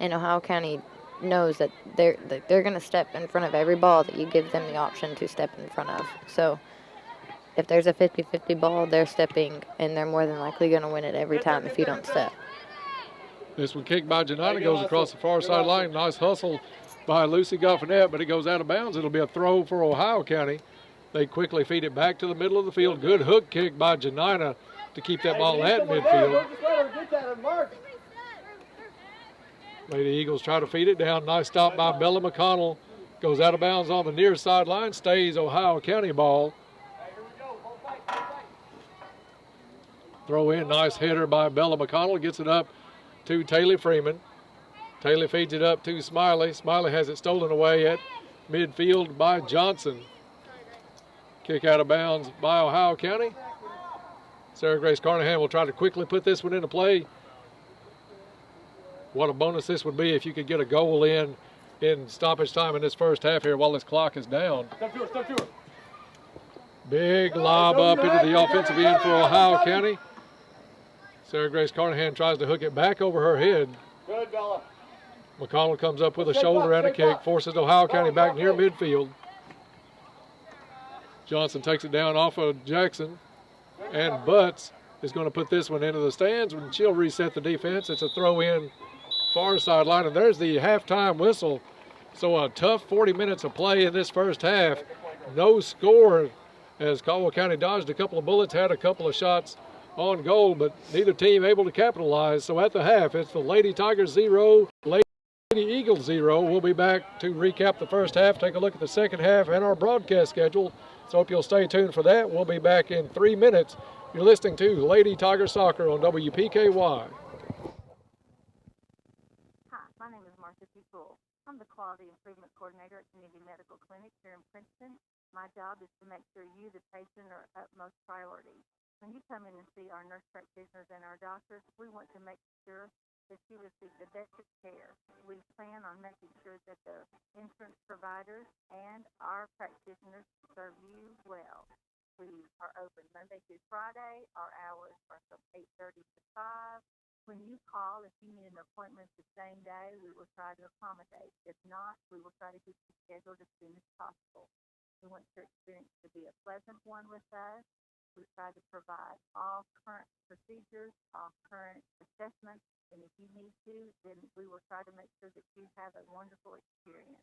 And Ohio County knows that they're going to step in front of every ball that you give them the option to step in front of. So if there's a 50-50 ball, they're stepping, and they're more than likely going to win it every time if you don't step. This one kicked by Janina goes across the far sideline. Nice hustle by Lucy Goffinet, but it goes out of bounds. It'll be a throw for Ohio County. They quickly feed it back to the middle of the field. Good hook kick by Janina to keep that ball at midfield. Lady Eagles try to feed it down. Nice stop by Bella McConnell Goes out of bounds on the near sideline, stays Ohio County ball. Throw in, nice header by Bella McConnell, gets it up to Taylor Freeman. Taylor feeds it up to Smiley. Smiley has it stolen away at midfield by Johnson. Kick out of bounds by Ohio County. Sarah Grace Carnahan will try to quickly put this one into play. What a bonus this would be if you could get a goal in stoppage time in this first half here while this clock is down. Big lob up into the offensive end for Ohio County. Sarah Grace Carnahan tries to hook it back over her head. Good, Bella. McConnell comes up with a shoulder and a kick, forces Ohio County back near midfield. Johnson takes it down off of Jackson, and Butts is going to put this one into the stands, and she'll reset the defense. It's a throw in far sideline, and there's the halftime whistle. So a tough 40 minutes of play in this first half. No score as Caldwell County dodged a couple of bullets, had a couple of shots on goal, but neither team able to capitalize. So at the half, it's the Lady Tigers 0, Lady Eagles 0. We'll be back to recap the first half, take a look at the second half and our broadcast schedule. So hope you'll stay tuned for that. We'll be back in 3 minutes. You're listening to Lady Tiger Soccer on WPKY. Hi, my name is Martha P. Poole. I'm the Quality Improvement Coordinator at Community Medical Clinic here in Princeton. My job is to make sure you, the patient, are utmost priority. When you come in and see our nurse practitioners and our doctors, we want to make sure that you receive the best of care. We plan on making sure that the insurance providers and our practitioners serve you well. We are open Monday through Friday. Our hours are from 8:30 to 5. When you call, if you need an appointment the same day, we will try to accommodate. If not, we will try to get you scheduled as soon as possible. We want your experience to be a pleasant one with us. We try to provide all current procedures, all current assessments, and if you need to, then we will try to make sure that you have a wonderful experience.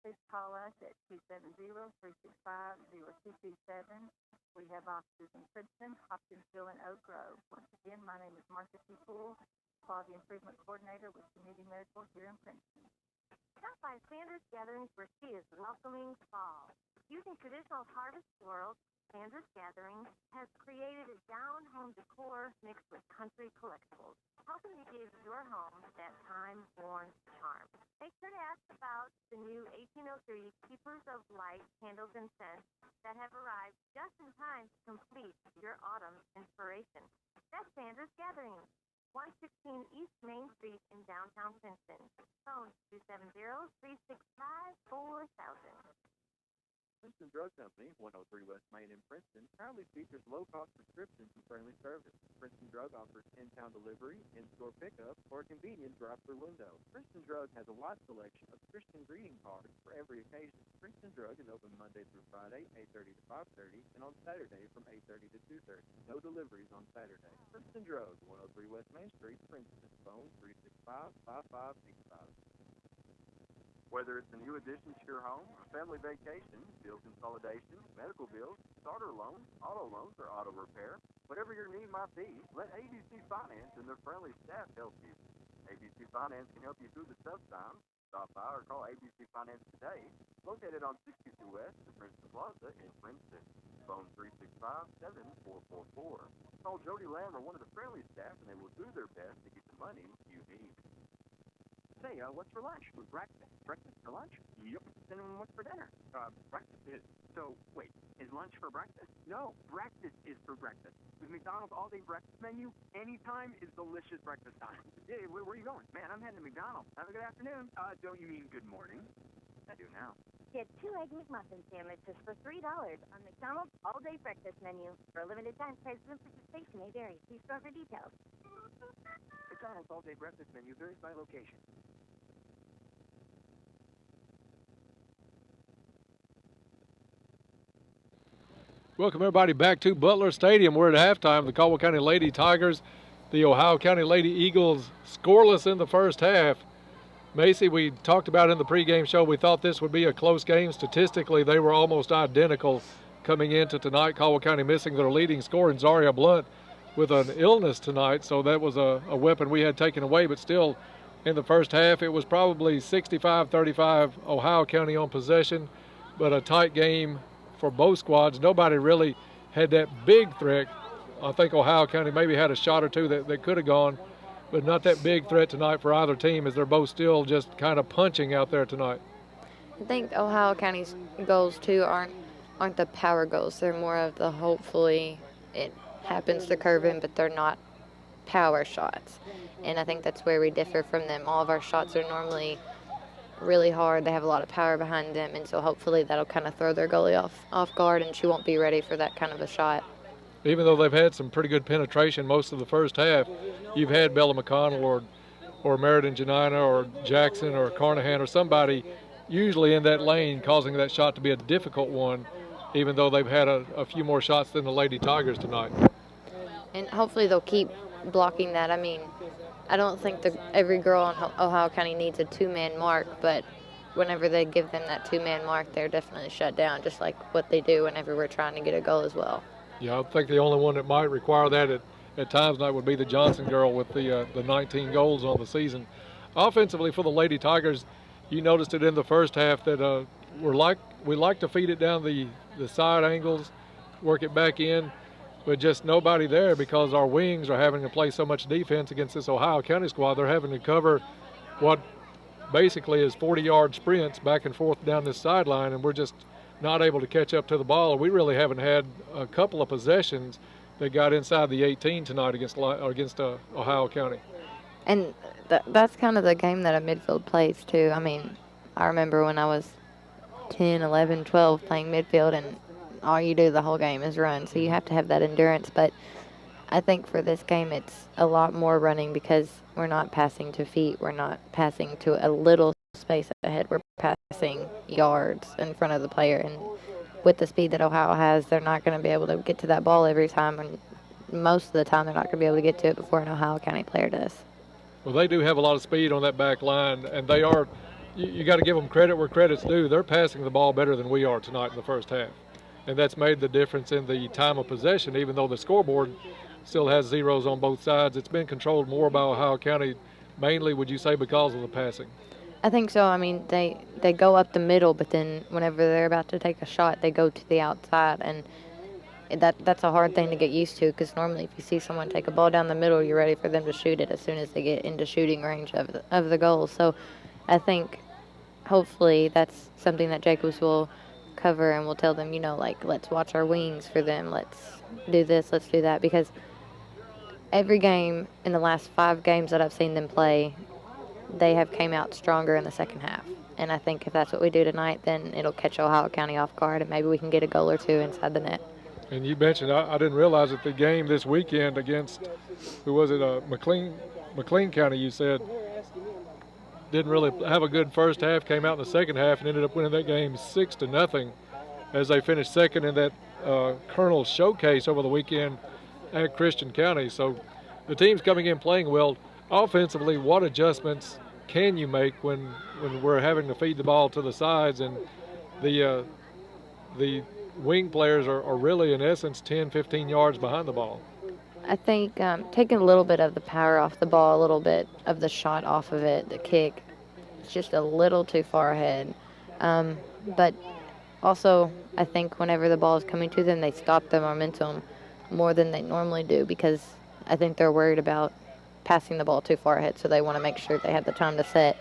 Please call us at 270-365-0227. We have offices in Princeton, Hopkinsville, and Oak Grove. Once again, my name is Martha P. Poole, Quality Improvement Coordinator with Community Medical here in Princeton. Stop by Sanders Gatherings where she is welcoming fall. Using traditional harvest florals, Sanders Gatherings has created a down-home decor mixed with country collectibles, helping to give your home that time-worn charm. Make sure to ask about the new 1803 Keepers of Light candles and scents that have arrived just in time to complete your autumn inspiration. That's Sanders Gatherings, 116 East Main Street in downtown Princeton. Phone 270-365-4000. Princeton Drug Company, 103 West Main in Princeton, proudly features low-cost prescriptions and friendly service. Princeton Drug offers in-town delivery, in-store pickup, or a convenient drive-through window. Princeton Drug has a wide selection of Christian greeting cards for every occasion. Princeton Drug is open Monday through Friday, 8:30 to 5:30, and on Saturday from 8:30 to 2:30. No deliveries on Saturday. Princeton Drug, 103 West Main Street, Princeton. Phone 365-5585. Whether it's a new addition to your home, a family vacation, bill consolidation, medical bills, starter loans, auto loans, or auto repair, whatever your need might be, let ABC Finance and their friendly staff help you. ABC Finance can help you through the tough times. Stop by or call ABC Finance today, located on 62 West, the Princeton Plaza in Princeton. Phone 365-7444. Call Jody Lamb or one of the friendly staff, and they will do their best to get the money you need. Say, what's for lunch? Breakfast. Breakfast for lunch? Yep. Then what's for dinner? Breakfast is. So, wait, is lunch for breakfast? No, breakfast is for breakfast. With McDonald's all-day breakfast menu, anytime is delicious breakfast time. Yeah, where are you going? Man, I'm heading to McDonald's. Have a good afternoon. Don't you mean good morning? I do now. Get 2 Egg McMuffin sandwiches for $3 on McDonald's all-day breakfast menu. For a limited time, prices and participation may vary. See store for details. McDonald's all-day breakfast menu varies by location. Welcome everybody back to Butler Stadium. We're at halftime. The Caldwell County Lady Tigers, the Ohio County Lady Eagles scoreless in the first half. Macy, we talked about in the pregame show, we thought this would be a close game. Statistically, they were almost identical coming into tonight. Caldwell County missing their leading scorer, and Zaria Blunt with an illness tonight, so that was a weapon we had taken away, but still in the first half. It was probably 65-35 Ohio County on possession, but a tight game for both squads. Nobody really had that big threat. I think Ohio County maybe had a shot or two that could have gone, but not that big threat tonight for either team, as they're both still just kind of punching out there tonight. I think Ohio County's goals too aren't the power goals. They're more of the hopefully it happens to curve in, but they're not power shots. And I think that's where we differ from them. All of our shots are normally really hard. They have a lot of power behind them, and so hopefully that'll kind of throw their goalie off guard, and she won't be ready for that kind of a shot. Even though they've had some pretty good penetration most of the first half, you've had Bella McConnell or Meriden Janina or Jackson or Carnahan or somebody usually in that lane causing that shot to be a difficult one, even though they've had a few more shots than the Lady Tigers tonight. And hopefully they'll keep blocking that. I mean, I don't think every girl in Ohio County needs a two-man mark, but whenever they give them that two-man mark, they're definitely shut down, just like what they do whenever we're trying to get a goal as well. Yeah, I think the only one that might require that at times tonight would be the Johnson girl with the 19 goals on the season. Offensively for the Lady Tigers, you noticed it in the first half that we like to feed it down the side angles, work it back in, but just nobody there because our wings are having to play so much defense against this Ohio County squad. They're having to cover what basically is 40-yard sprints back and forth down this sideline, and we're just not able to catch up to the ball. We really haven't had a couple of possessions that got inside the 18 tonight against Ohio County. And that's kind of the game that a midfield plays too. I mean, I remember when I was 10, 11, 12 playing midfield, and all you do the whole game is run. So you have to have that endurance. But I think for this game, it's a lot more running because we're not passing to feet. We're not passing to a little space ahead. We're passing yards in front of the player. And with the speed that Ohio has, they're not going to be able to get to that ball every time. And most of the time, they're not going to be able to get to it before an Ohio County player does. Well, they do have a lot of speed on that back line, and they are, you got to give them credit where credit's due. They're passing the ball better than we are tonight in the first half. And that's made the difference in the time of possession, even though the scoreboard still has zeros on both sides. It's been controlled more by Ohio County, mainly, would you say, because of the passing? I think so. I mean, they go up the middle, but then whenever they're about to take a shot, they go to the outside, and that's a hard thing to get used to because normally if you see someone take a ball down the middle, you're ready for them to shoot it as soon as they get into shooting range of the goal. So I think hopefully that's something that Jacobs will cover, and we'll tell them, let's watch our wings for them. Let's do this, let's do that, because every game in the last 5 games that I've seen them play, they have came out stronger in the second half. And I think if that's what we do tonight, then it'll catch Ohio County off guard, and maybe we can get a goal or two inside the net. And you mentioned, I didn't realize that the game this weekend against, who was it, McLean County, you said, didn't really have a good first half, came out in the second half and ended up winning that game 6-0 as they finished second in that Colonel Showcase over the weekend at Christian County. So the team's coming in playing well. Offensively, what adjustments can you make when we're having to feed the ball to the sides and the wing players are really, in essence, 10, 15 yards behind the ball? I think taking a little bit of the power off the ball, a little bit of the shot off of it, the kick, it's just a little too far ahead. But also, I think whenever the ball is coming to them, they stop the momentum more than they normally do because I think they're worried about passing the ball too far ahead, so they want to make sure they have the time to set.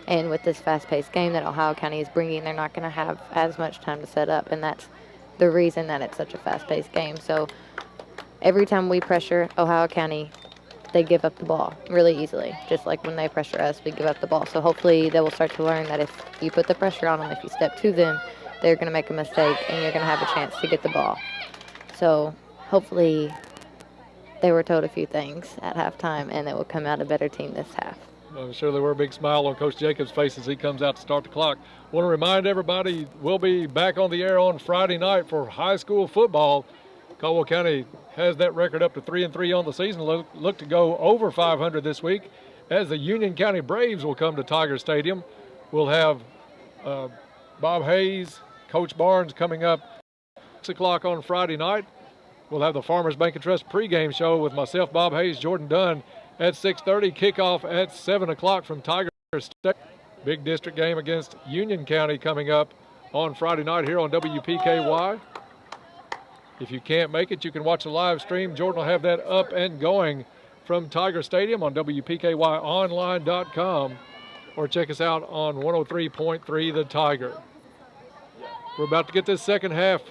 And with this fast-paced game that Ohio County is bringing, they're not going to have as much time to set up, and that's the reason that it's such a fast-paced game. So every time we pressure Ohio County, they give up the ball really easily. Just like when they pressure us, we give up the ball. So hopefully they will start to learn that if you put the pressure on them, if you step to them, they're going to make a mistake, and you're going to have a chance to get the ball. So hopefully they were told a few things at halftime, and it will come out a better team this half. I'm sure there were a big smile on Coach Jacobs' face as he comes out to start the clock. Want to remind everybody, we'll be back on the air on Friday night for high school football. Caldwell County has that record up to 3-3 on the season. Look to go over 500 this week as the Union County Braves will come to Tiger Stadium. We'll have Bob Hayes, Coach Barnes coming up 6 o'clock on Friday night. We'll have the Farmers Bank and Trust pregame show with myself, Bob Hayes, Jordan Dunn, at 6:30. Kickoff at 7 o'clock from Tiger State. Big district game against Union County coming up on Friday night here on WPKY. If you can't make it, you can watch the live stream. Jordan will have that up and going from Tiger Stadium on WPKYonline.com, or check us out on 103.3 The Tiger. We're about to get this second half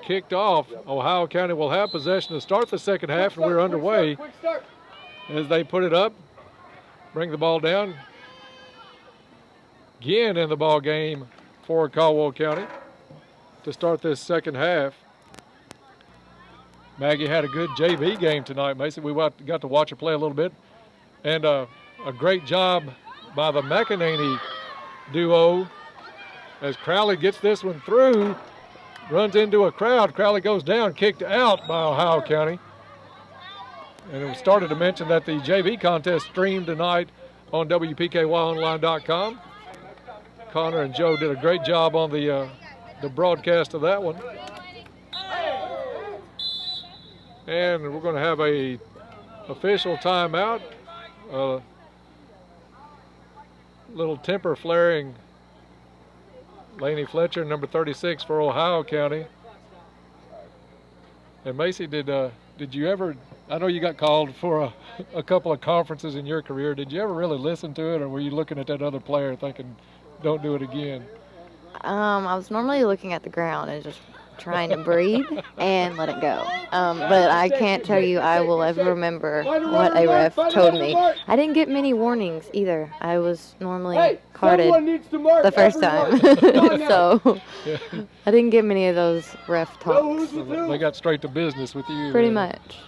kicked off. Ohio County will have possession to start the second half, and we're underway as they put it up, bring the ball down. Again in the ball game for Caldwell County to start this second half. Maggie had a good JV game tonight, Mason. We got to watch her play a little bit. And a great job by the McEnany duo as Crowley gets this one through, runs into a crowd. Crowley goes down, kicked out by Ohio County. And it started to mention that the JV contest streamed tonight on WPKYonline.com. Connor and Joe did a great job on the broadcast of that one. And we're going to have a official timeout. Little temper flaring. Laney Fletcher, number 36 for Ohio County. And Macy, did you ever, I know you got called for a couple of conferences in your career. Did you ever really listen to it, or were you looking at that other player thinking, don't do it again? I was normally looking at the ground and just trying to breathe and let it go. But I can't tell you I will ever remember what a ref told me. I didn't get many warnings either. I was normally carded the first time. So I didn't get many of those ref talks. They got straight to business with you. Pretty much.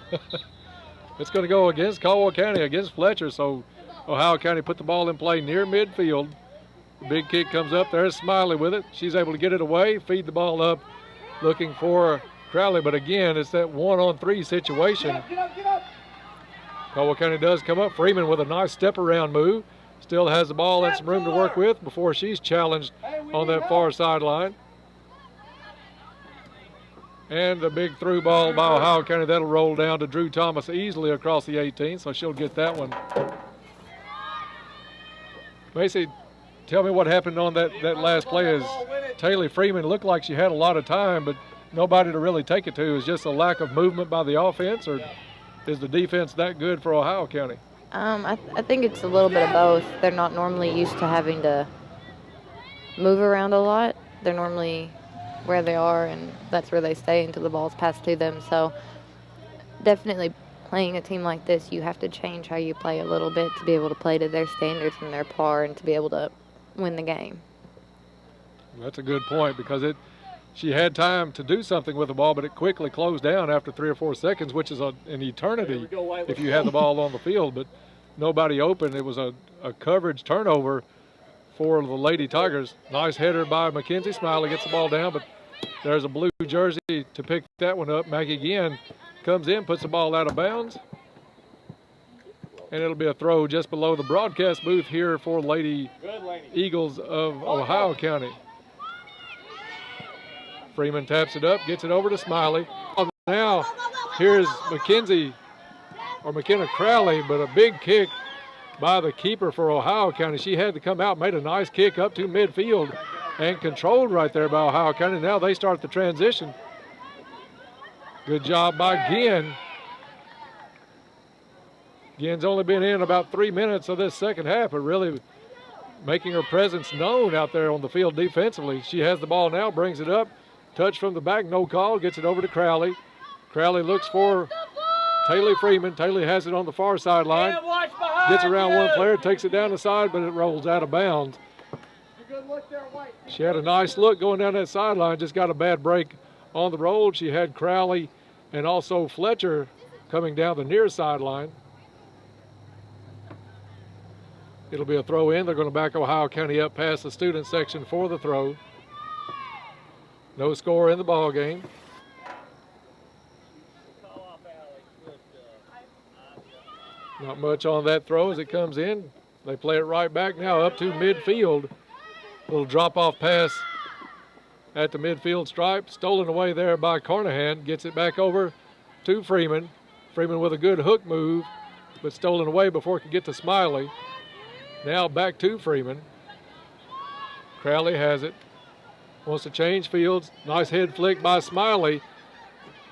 It's going to go against Caldwell County, against Fletcher. So Ohio County put the ball in play near midfield. Big kick comes up. There's Smiley with it. She's able to get it away, feed the ball up, looking for Crowley. But again, it's that 1-on-3 situation. Caldwell County does come up. Freeman with a nice step around move. Still has the ball and some room to work with before she's challenged on that far sideline. And a big through ball by Ohio County. That'll roll down to Drew Thomas easily across the 18, so she'll get that one. Macy, tell me what happened on that last play. As Taylor Freeman looked like she had a lot of time, but nobody to really take it to. Is just a lack of movement by the offense, or is the defense that good for Ohio County? I think it's a little bit of both. They're not normally used to having to move around a lot. They're normally where they are, and that's where they stay until the ball's passed to them. So definitely playing a team like this, you have to change how you play a little bit to be able to play to their standards and their par and to be able to win the game. That's a good point, because she had time to do something with the ball, but it quickly closed down after 3 or 4 seconds, which is an eternity if you had the ball on the field, but nobody open. It was a coverage turnover for the Lady Tigers. Nice header by Mackenzie Smiley, gets the ball down, but there's a blue jersey to pick that one up. Maggie again comes in, puts the ball out of bounds, and it'll be a throw just below the broadcast booth here for Lady Eagles of Ohio County. Freeman taps it up, gets it over to Smiley. Now here's McKenna Crowley, but a big kick by the keeper for Ohio County. She had to come out, made a nice kick up to midfield and controlled right there by Ohio County. Now they start the transition. Good job by Ginn. Ginn's only been in about 3 minutes of this second half, but really making her presence known out there on the field defensively. She has the ball now, brings it up. Touch from the back, no call, gets it over to Crowley. Crowley looks for Taylor Freeman. Taylor has it on the far sideline. Gets around one player, takes it down the side, but it rolls out of bounds. She had a nice look going down that sideline, just got a bad break on the roll. She had Crowley and also Fletcher coming down the near sideline. It'll be a throw in. They're going to back Ohio County up past the student section for the throw. No score in the ball game. Not much on that throw as it comes in. They play it right back now up to midfield. Little drop-off pass at the midfield stripe. Stolen away there by Carnahan. Gets it back over to Freeman. Freeman with a good hook move. but stolen away before it could get to Smiley. Now back to Freeman. Crowley has it. Wants to change fields. Nice head flick by Smiley.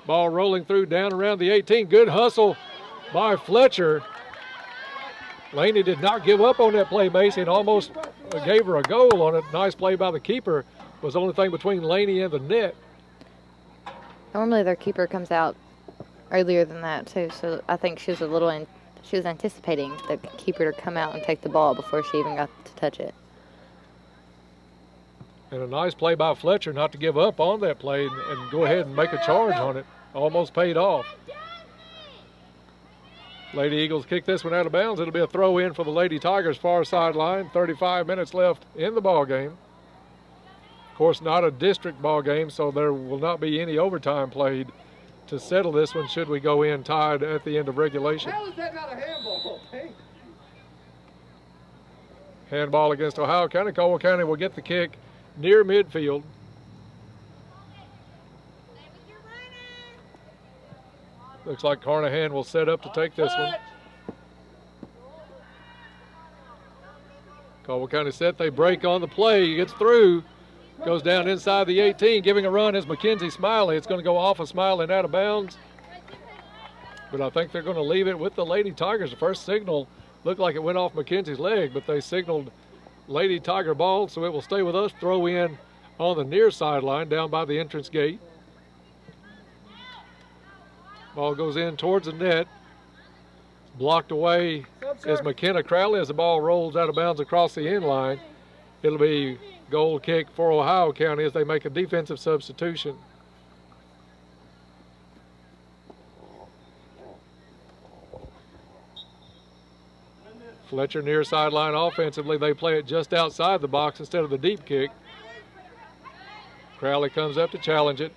Ball rolling through down around the 18. Good hustle by Fletcher. Laney did not give up on that play, Macy, and almost gave her a goal on it. Nice play by the keeper. Was the only thing between Laney and the net. Normally their keeper comes out earlier than that too, so I think she was anticipating the keeper to come out and take the ball before she even got to touch it. And a nice play by Fletcher not to give up on that play and go ahead and make a charge on it. Almost paid off. Lady Eagles kick this one out of bounds. It'll be a throw in for the Lady Tigers far sideline. 35 minutes left in the ball game. Of course, not a district ball game, so there will not be any overtime played to settle this one should we go in tied at the end of regulation. How is that not a handball? Handball against Ohio County. Caldwell County will get the kick near midfield. Looks like Carnahan will set up to take this one. Caldwell County set. They break on the play. He gets through. Goes down inside the 18. Giving a run is Mackenzie Smiley. It's going to go off of Smiley and out of bounds. But I think they're going to leave it with the Lady Tigers. The first signal looked like it went off Mackenzie's leg, but they signaled Lady Tiger ball, so it will stay with us. Throw in on the near sideline down by the entrance gate. Ball goes in towards the net. Blocked away is McKenna Crowley as the ball rolls out of bounds across the end line. It'll be goal kick for Ohio County as they make a defensive substitution. Fletcher near sideline offensively. They play it just outside the box instead of the deep kick. Crowley comes up to challenge it.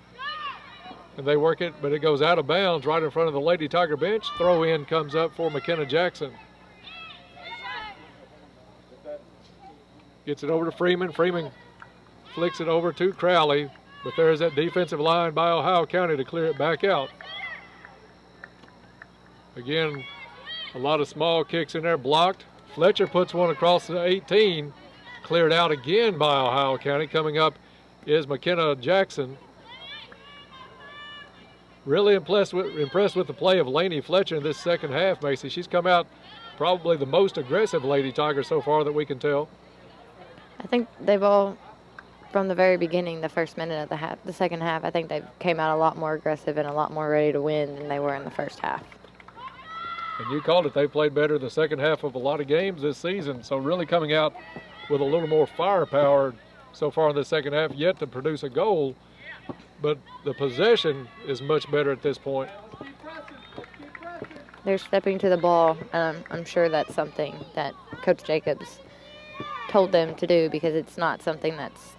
And they work it, but it goes out of bounds right in front of the Lady Tiger bench. Throw in comes up for McKenna Jackson. Gets it over to Freeman. Freeman flicks it over to Crowley, but there's that defensive line by Ohio County to clear it back out. Again, a lot of small kicks in there blocked. Fletcher puts one across the 18. Cleared out again by Ohio County. Coming up is McKenna Jackson. Really impressed with the play of Laney Fletcher in this second half, Macy. She's come out probably the most aggressive Lady Tiger so far that we can tell. I think they've all, from the very beginning, the first minute of the second half, I think they came out a lot more aggressive and a lot more ready to win than they were in the first half. And you called it. They played better the second half of a lot of games this season, so really coming out with a little more firepower so far in the second half, yet to produce a goal. But the possession is much better at this point. They're stepping to the ball. I'm sure that's something that Coach Jacobs told them to do because it's not something that's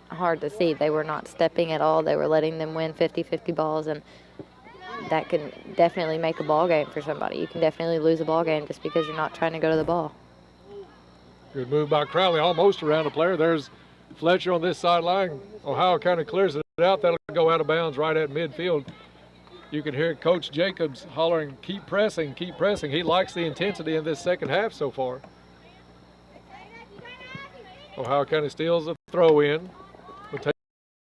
hard to see. They were not stepping at all. They were letting them win 50-50 balls, and that can definitely make a ball game for somebody. You can definitely lose a ball game just because you're not trying to go to the ball. Good move by Crowley, almost around the player. There's Fletcher on this sideline. Ohio County clears it out. That'll go out of bounds right at midfield. You can hear Coach Jacobs hollering, keep pressing, keep pressing. He likes the intensity in this second half so far. Ohio County steals the throw in.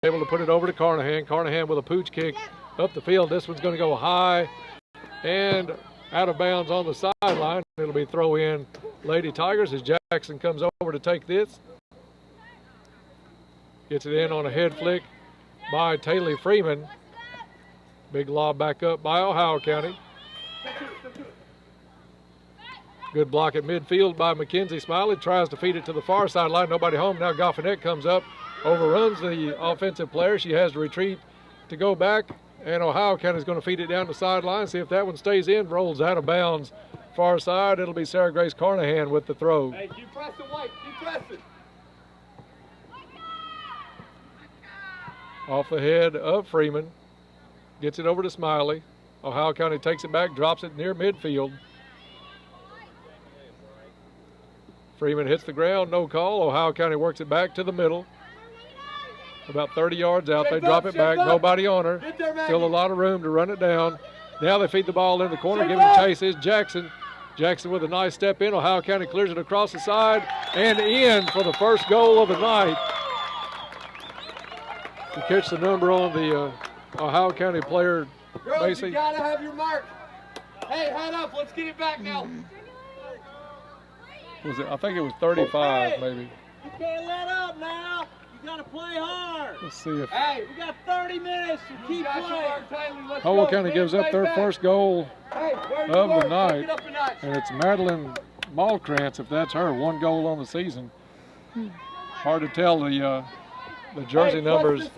Able to put it over to Carnahan. Carnahan with a pooch kick up the field. This one's going to go high and out of bounds on the sideline. It'll be throw in Lady Tigers as Jackson comes over to take this. Gets it in on a head flick by Taylor Freeman. Big lob back up by Ohio County. Good block at midfield by Mackenzie Smiley. Tries to feed it to the far sideline. Nobody home. Now Goffinette comes up, overruns the offensive player. She has to retreat to go back. And Ohio County is going to feed it down the sideline. See if that one stays in. Rolls out of bounds. Far side. It'll be Sarah Grace Carnahan with the throw. Hey, keep pressing, White. Keep pressing. Off the head of Freeman. Gets it over to Smiley. Ohio County takes it back, drops it near midfield. Freeman hits the ground, no call. Ohio County works it back to the middle. About 30 yards out, they drop it back, nobody on her. Still a lot of room to run it down. Now they feed the ball in the corner, giving chase is Jackson. Jackson with a nice step in. Ohio County clears it across the side and in for the first goal of the night. To catch the number on the Ohio County player, Girls, Macy. you gotta have your mark. Hey, head up. Let's get it back now. Was it? I think it was 35, maybe. You can't let up now. You gotta play hard. Let's see if Hey, we got 30 minutes to keep playing. Howell County gives up their first goal Hey, of the night, and it's Madeline Malkrantz, if that's her, 1 goal on the season. Hard to tell. The jersey numbers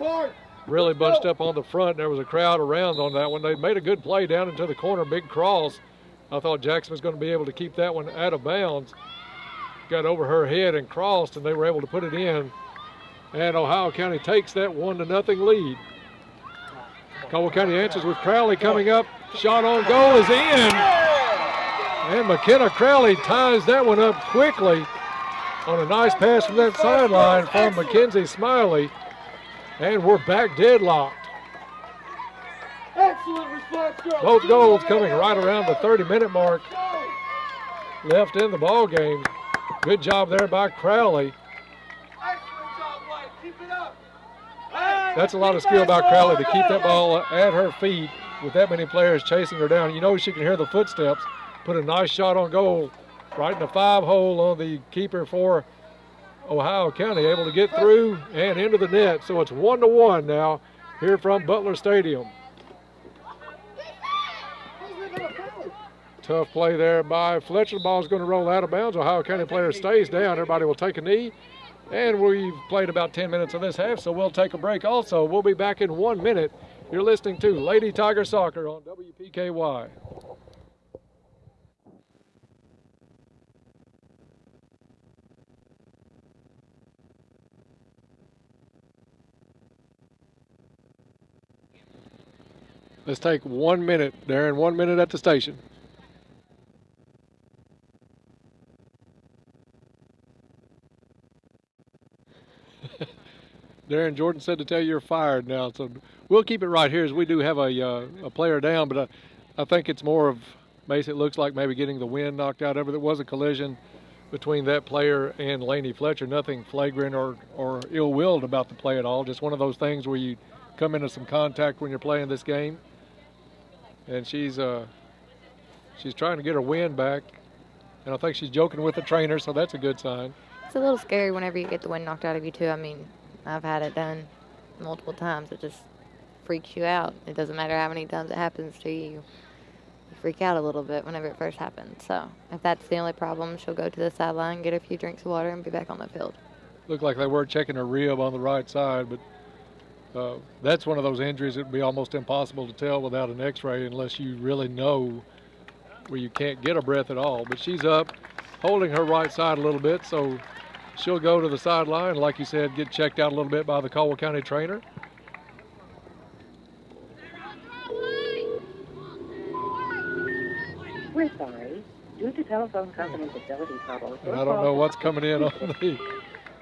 really bunched up on the front. There was a crowd around on that one. They made a good play down into the corner, big cross. I thought Jackson was going to be able to keep that one out of bounds. Got over her head and crossed, and they were able to put it in. And Ohio County takes that 1-0 lead. Caldwell County answers with Crowley coming up. Shot on goal is in. And McKenna Crowley ties that one up quickly on a nice pass from that sideline from Mackenzie Smiley. And we're back deadlocked. Excellent response, girls. Both goals coming right around the 30-minute mark left in the ball game. Good job there by Crowley. Excellent job, White. Keep it up. That's a lot of skill by Crowley to keep that ball at her feet with that many players chasing her down. You know she can hear the footsteps. Put a nice shot on goal right in the 5-hole on the keeper for Ohio County, able to get through and into the net. So it's 1-1 now here from Butler Stadium. Tough play there by Fletcher. The ball's going to roll out of bounds. Ohio County player stays down. Everybody will take a knee. And we've played about 10 minutes of this half, so we'll take a break also. We'll be back in 1 minute. You're listening to Lady Tiger Soccer on WPKY. Let's take 1 minute, Darren, 1 minute at the station. Darren, Jordan said to tell you you're fired now, so we'll keep it right here as we do have a player down, but I think it's more of, Mace, it looks like maybe getting the wind knocked out of it. There was a collision between that player and Lainey Fletcher, nothing flagrant or ill-willed about the play at all, just one of those things where you come into some contact when you're playing this game. And she's trying to get her wind back, and I think she's joking with the trainer, so that's a good sign. It's a little scary whenever you get the wind knocked out of you, too. I mean, I've had it done multiple times. It just freaks you out. It doesn't matter how many times it happens to you. You freak out a little bit whenever it first happens. So if that's the only problem, she'll go to the sideline, get a few drinks of water, and be back on the field. Looked like they were checking her rib on the right side, but that's one of those injuries that would be almost impossible to tell without an x-ray unless you really know where you can't get a breath at all. But she's up, holding her right side a little bit, so she'll go to the sideline, like you said, get checked out a little bit by the Caldwell County trainer. We're sorry. Due to telephone company facility troubles. And I don't know what's coming in on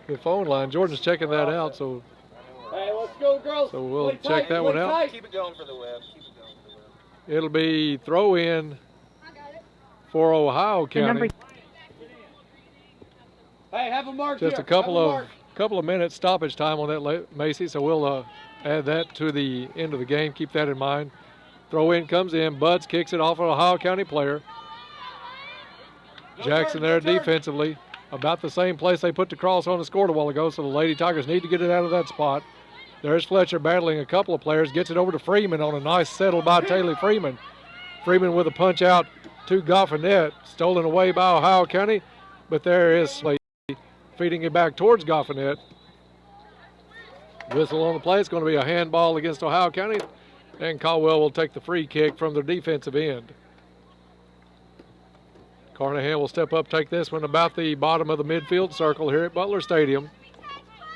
the phone line. Jordan's checking that out, so Hey, let's go, girls. So we'll Play check tight, that play one out. tight. Keep it going for the web. Keep it going for the web. it'll be throw in for Ohio County. Hey, have a mark Just here. a couple Have a of mark. minutes stoppage time on that, Macy. So we'll add that to the end of the game. Keep that in mind. Throw in comes in. Buds kicks it off an Ohio County player. Jackson there defensively. About the same place they put the cross on and scored a while ago. So the Lady Tigers need to get it out of that spot. There's Fletcher battling a couple of players. Gets it over to Freeman on a nice settle by Taylor Freeman. Freeman with a punch out to Goffinette. Stolen away by Ohio County. But there is Slade feeding it back towards Goffinette. Whistle on the play. It's going to be a handball against Ohio County. And Caldwell will take the free kick from the defensive end. Carnahan will step up, take this one about the bottom of the midfield circle here at Butler Stadium.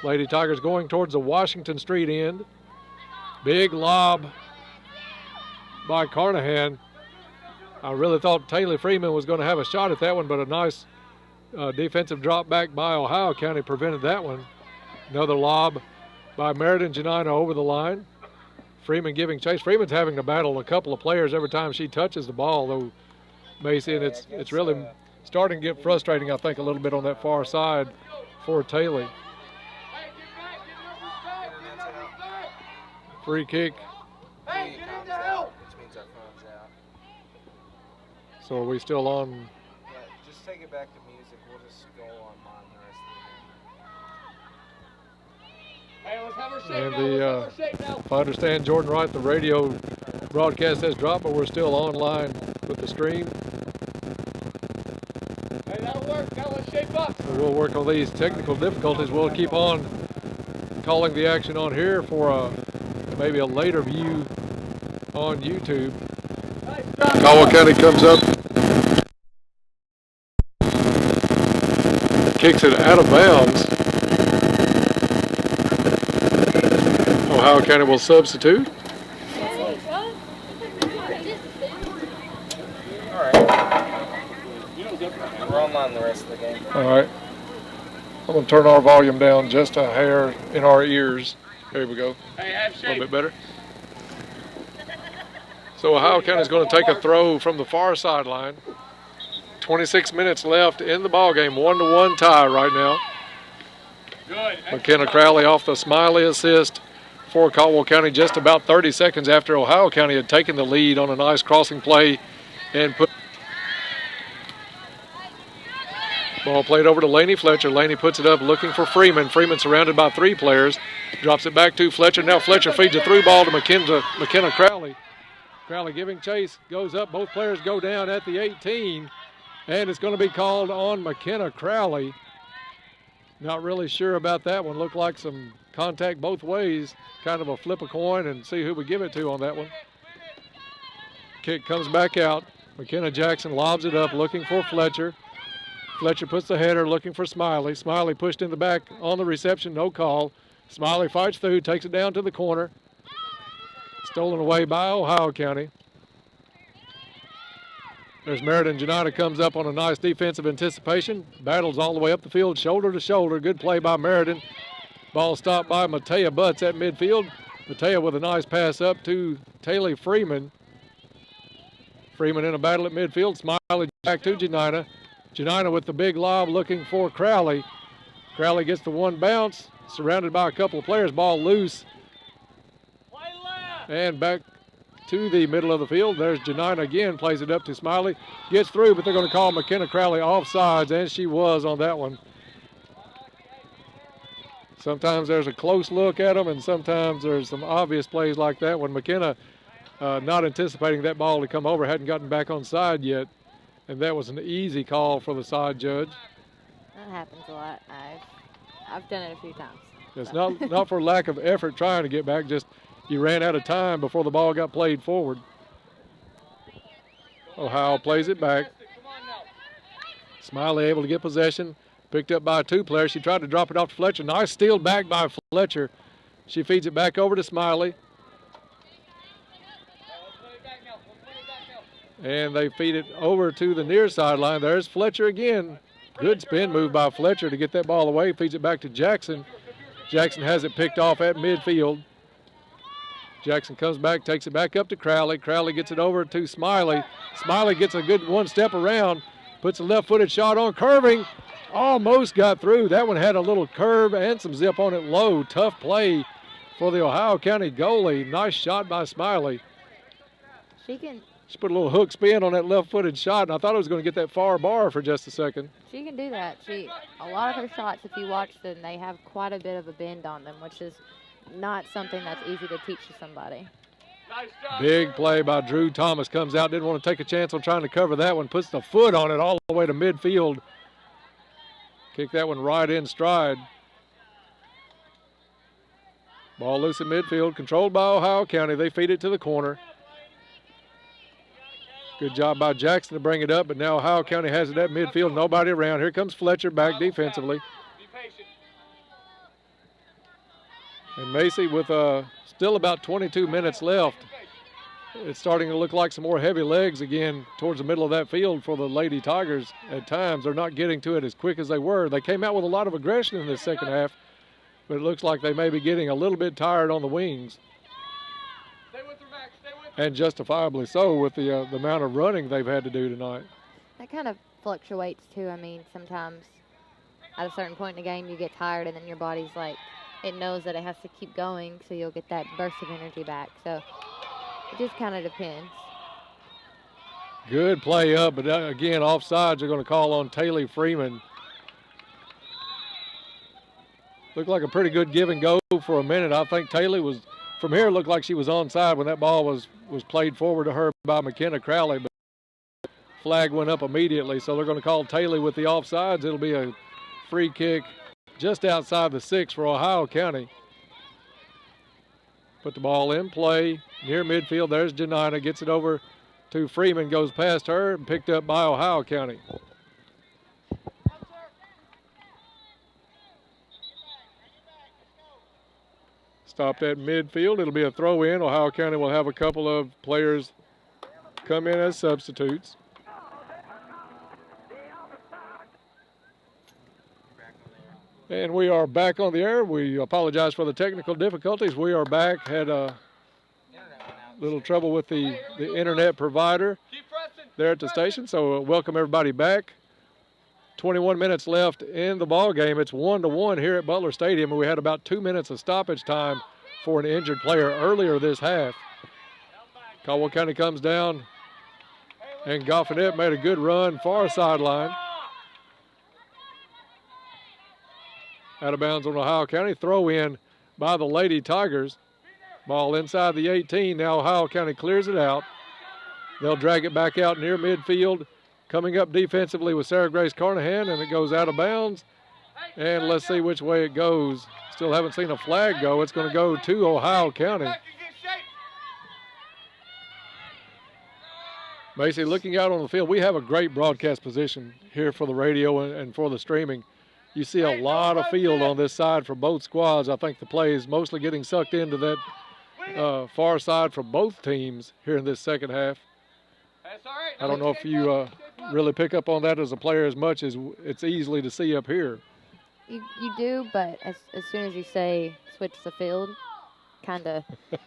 Lady Tigers going towards the Washington Street end. Big lob by Carnahan. I really thought Taylor Freeman was going to have a shot at that one, but a nice defensive drop back by Ohio County prevented that one. Another lob by Meriden Janina over the line. Freeman giving chase. Freeman's having to battle a couple of players every time she touches the ball, though Macy, and it's really starting to get frustrating, I think, a little bit on that far side for Taylor. Free kick. So are we still on? Yeah, just take it back to music. We'll just go online the rest of the game. And if I understand Jordan right, the radio broadcast has dropped, but we're still online with the stream. Hey, that'll work. That'll shape up. So we'll work on these technical difficulties. We'll keep on calling the action on here for maybe a later view on YouTube. Caldwell County comes up, kicks it out of bounds. Ohio County will substitute. We're online the rest of the game. All right. I'm going to turn our volume down just a hair in our ears. There we go. A little bit better. So Ohio County is going to take a throw from the far sideline. 26 minutes left in the ball game. 1-1 tie right now. Good. McKenna Crowley off the Smiley assist for Caldwell County just about 30 seconds after Ohio County had taken the lead on a nice crossing play and put. Ball played over to Laney Fletcher. Laney puts it up looking for Freeman. Freeman surrounded by 3 players. Drops it back to Fletcher. Now Fletcher feeds a through ball to McKenna Crowley. Crowley giving chase. Goes up. Both players go down at the 18. And it's going to be called on McKenna Crowley. Not really sure about that one. Looked like some contact both ways. Kind of a flip a coin and see who we give it to on that one. Kick comes back out. McKenna Jackson lobs it up looking for Fletcher. Fletcher puts the header looking for Smiley. Smiley pushed in the back on the reception, no call. Smiley fights through, takes it down to the corner. Stolen away by Ohio County. There's Meriden Janata comes up on a nice defensive anticipation. Battles all the way up the field, shoulder to shoulder. Good play by Meriden. Ball stopped by Matea Butts at midfield. Matea with a nice pass up to Taylor Freeman. Freeman in a battle at midfield. Smiley back to Janina. Janina with the big lob looking for Crowley. Crowley gets the one bounce, surrounded by a couple of players. Ball loose. And back to the middle of the field. There's Janina again, plays it up to Smiley. Gets through, but they're going to call McKenna Crowley offsides, and she was on that one. Sometimes there's a close look at them, and sometimes there's some obvious plays like that. When McKenna, not anticipating that ball to come over, hadn't gotten back on side yet. And that was an easy call for the side judge. That happens a lot. I've done it a few times. It's not for lack of effort trying to get back, just you ran out of time before the ball got played forward. Ohio plays it back. Smiley able to get possession. Picked up by 2 players. She tried to drop it off to Fletcher. Nice steal back by Fletcher. She feeds it back over to Smiley. And they feed it over to the near sideline. There's Fletcher again. Good spin move by Fletcher to get that ball away. Feeds it back to Jackson. Jackson has it picked off at midfield. Jackson comes back, takes it back up to Crowley. Crowley gets it over to Smiley. Smiley gets a good one step around. Puts a left-footed shot on, curving. Almost got through. That one had a little curve and some zip on it low. Tough play for the Ohio County goalie. Nice shot by Smiley. She put a little hook spin on that left-footed shot, and I thought I was going to get that far bar for just a second. She can do that. A lot of her shots, if you watch them, they have quite a bit of a bend on them, which is not something that's easy to teach to somebody. Big play by Drew Thomas. Comes out, didn't want to take a chance on trying to cover that one. Puts the foot on it all the way to midfield. Kick that one right in stride. Ball loose in midfield, controlled by Ohio County. They feed it to the corner. Good job by Jackson to bring it up, but now Ohio County has it at midfield. Nobody around. Here comes Fletcher back defensively. And Macy with still about 22 minutes left. It's starting to look like some more heavy legs again towards the middle of that field for the Lady Tigers at times. They're not getting to it as quick as they were. They came out with a lot of aggression in the second half, but it looks like they may be getting a little bit tired on the wings. Stay with her, Max. Stay with and justifiably so with the amount of running they've had to do tonight. That kind of fluctuates too. I mean, sometimes at a certain point in the game you get tired and then your body's like, it knows that it has to keep going, so you'll get that burst of energy back. So it just kind of depends. Good play up, but again, offsides are going to call on Taylor Freeman. Looked like a pretty good give and go for a minute. I think Taylor was, from here, looked like she was onside when that ball was played forward to her by McKenna Crowley, but flag went up immediately, so they're going to call Taylor with the offsides. It'll be a free kick just outside the 6 for Ohio County. Put the ball in play near midfield. There's Janina, gets it over to Freeman, goes past her and picked up by Ohio County. Stopped at midfield. It'll be a throw in. Ohio County will have a couple of players come in as substitutes. And we are back on the air. We apologize for the technical difficulties. We are back. Had a little trouble with the internet provider there at the station. So welcome everybody back. 21 minutes left in the ball game. It's 1-1 here at Butler Stadium, and we had about 2 minutes of stoppage time for an injured player earlier this half. Caldwell County comes down, and Goffinette made a good run far sideline. Out of bounds on Ohio County. Throw in by the Lady Tigers. Ball inside the 18. Now Ohio County clears it out. They'll drag it back out near midfield. Coming up defensively with Sarah Grace Carnahan, and it goes out of bounds. And let's see which way it goes. Still haven't seen a flag go. It's going to go to Ohio County. Macy, looking out on the field, we have a great broadcast position here for the radio and for the streaming. You see a lot of field on this side for both squads. I think the play is mostly getting sucked into that far side for both teams here in this second half. I don't know if you really pick up on that as a player as much as it's easily to see up here. You do, but as soon as you say switch the field, kind of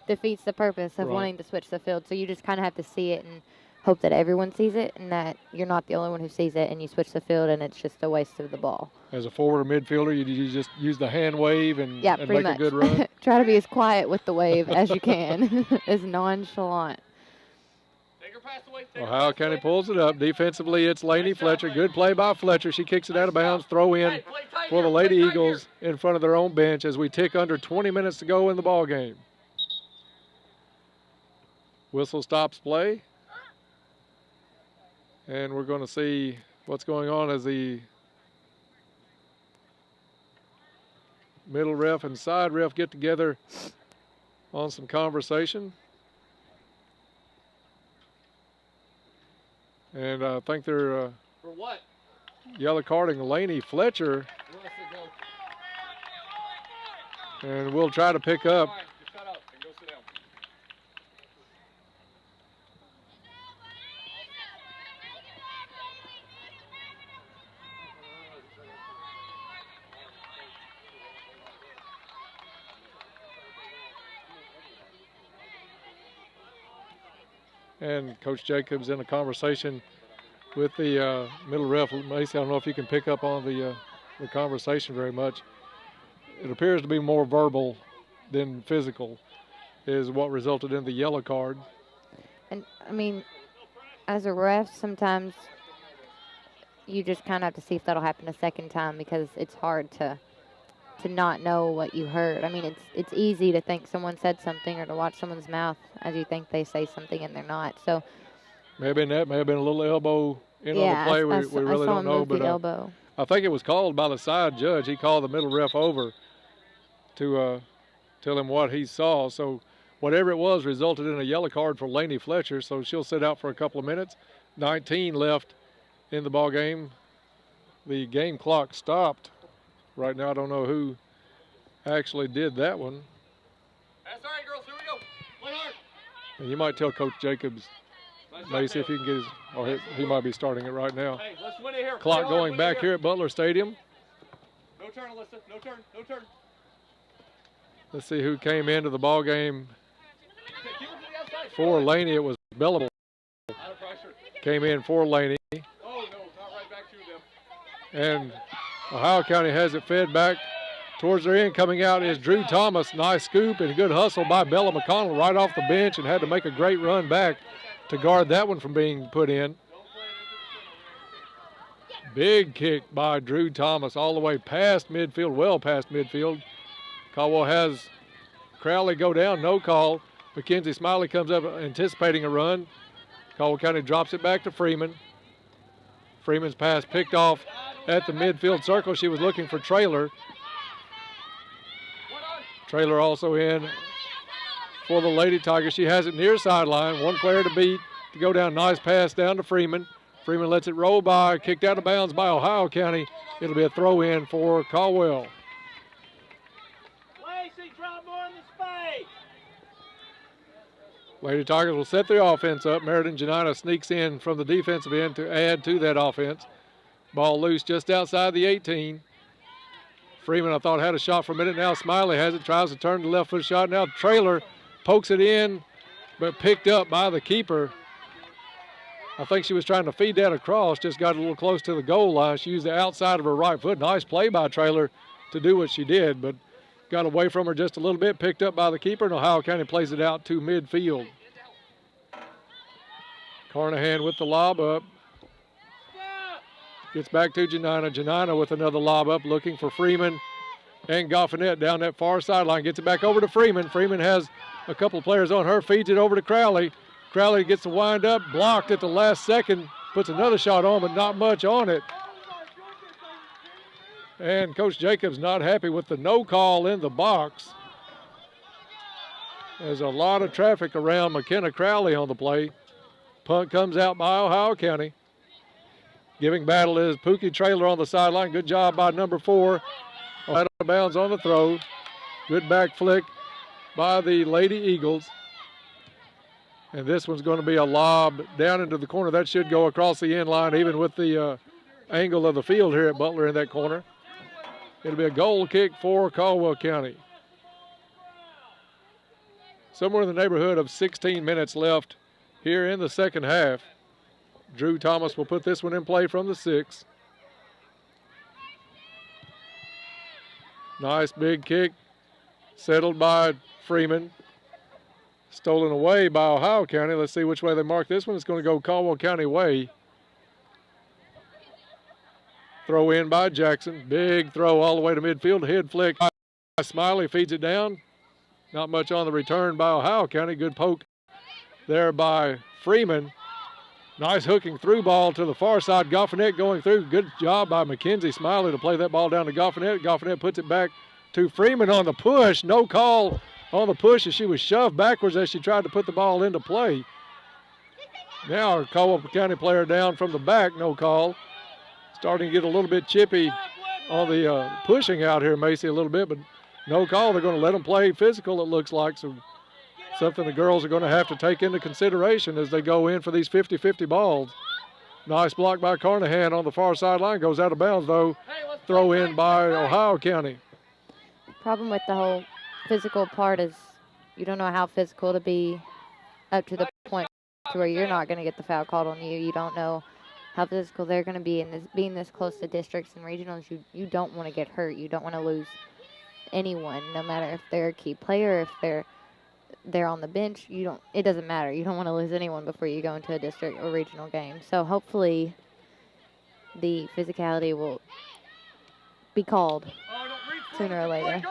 defeats the purpose of wanting to switch the field. So you just kind of have to see it and hope that everyone sees it and that you're not the only one who sees it and you switch the field and it's just a waste of the ball. As a forward or midfielder, you just use the hand wave and make much. A good run? Try to be as quiet with the wave as you can, as nonchalant. Ohio County pulls it up. Defensively, it's Laney Fletcher. Good play by Fletcher. She kicks it out of bounds. Throw in for the Lady Eagles in front of their own bench as we tick under 20 minutes to go in the ball game. Whistle stops play. And we're going to see what's going on as the middle ref and side ref get together on some conversation. And I think they're For what? yellow carding Laney Fletcher. And we'll try to pick up. All right, just shut up and go sit down. And Coach Jacobs in a conversation with the middle ref. Macy, I don't know if you can pick up on the conversation very much. It appears to be more verbal than physical is what resulted in the yellow card. And, I mean, as a ref, sometimes you just kind of have to see if that'll happen a second time because it's hard to not know what you heard. I mean, it's easy to think someone said something or to watch someone's mouth as you think they say something and they're not. So Maybe that may have been a little elbow in on the play. We really don't know. But elbow. I think it was called by the side judge. He called the middle ref over to tell him what he saw. So whatever it was resulted in a yellow card for Laney Fletcher. So she'll sit out for a couple of minutes. 19 left in the ball game. The game clock stopped. Right now, I don't know who actually did that one. That's all right, girls. Here we go. Play hard. And you might tell Coach Jacobs, Macy, if he can get his, or he might be starting it right now. Hey, let's win it here. Clock Play going hard, back here at Butler Stadium. No turn, Alyssa. No turn. No turn. Let's see who came into the ball game Keep it to the outside. for Laney. It was Bellable. Came in for Laney. And Ohio County has it fed back towards their end. Coming out is Drew Thomas. Nice scoop and a good hustle by Bella McConnell right off the bench, and had to make a great run back to guard that one from being put in. Big kick by Drew Thomas all the way past midfield, well past midfield. Caldwell has Crowley go down, no call. Mackenzie Smiley comes up anticipating a run. Caldwell County drops it back to Freeman. Freeman's pass picked off at the midfield circle. She was looking for Traylor. Traylor also in for the Lady Tigers. She has it near sideline. One player to beat to go down. Nice pass down to Freeman. Freeman lets it roll by. Kicked out of bounds by Ohio County. It'll be a throw in for Caldwell. Lady Tigers will set the offense up. Meriden Janina sneaks in from the defensive end to add to that offense. Ball loose just outside the 18. Freeman, I thought, had a shot for a minute. Now Smiley has it, tries to turn the left foot shot. Now Traylor pokes it in, but picked up by the keeper. I think she was trying to feed that across, just got a little close to the goal line. She used the outside of her right foot. Nice play by Traylor to do what she did, but got away from her just a little bit, picked up by the keeper, and Ohio County plays it out to midfield. Carnahan with the lob up. Gets back to Janina. Janina with another lob up, looking for Freeman and Goffinette down that far sideline. Gets it back over to Freeman. Freeman has a couple of players on her, feeds it over to Crowley. Crowley gets the wind up, blocked at the last second, puts another shot on, but not much on it. And Coach Jacobs not happy with the no call in the box. There's a lot of traffic around McKenna Crowley on the play. Punt comes out by Ohio County. Giving battle is Pookie Traylor on the sideline. Good job by number 4. Out of bounds on the throw. Good back flick by the Lady Eagles. And this one's going to be a lob down into the corner. That should go across the end line, even with the angle of the field here at Butler in that corner. It'll be a goal kick for Caldwell County. Somewhere in the neighborhood of 16 minutes left here in the second half. Drew Thomas will put this one in play from the 6. Nice big kick, settled by Freeman. Stolen away by Ohio County. Let's see which way they mark this one. It's going to go Caldwell County way. Throw in by Jackson. Big throw all the way to midfield. Head flick. Smiley feeds it down. Not much on the return by Ohio County. Good poke there by Freeman. Nice hooking through ball to the far side. Goffinette going through. Good job by Mackenzie Smiley to play that ball down to Goffinette. Goffinette puts it back to Freeman on the push. No call on the push as she was shoved backwards as she tried to put the ball into play. Now Caldwell County player down from the back. No call. Starting to get a little bit chippy on the pushing out here, Macy, a little bit, but no call. They're going to let them play physical, it looks like. So something the girls are going to have to take into consideration as they go in for these 50-50 balls. Nice block by Carnahan on the far sideline. Goes out of bounds, though. Throw in by Ohio County. Problem with the whole physical part is you don't know how physical to be up to the point to where you're not going to get the foul called on you. You don't know how physical they're going to be, and being this close to districts and regionals, you don't want to get hurt. You don't want to lose anyone, no matter if they're a key player, if they're on the bench. It doesn't matter. You don't want to lose anyone before you go into a district or regional game. So hopefully the physicality will be called sooner or later.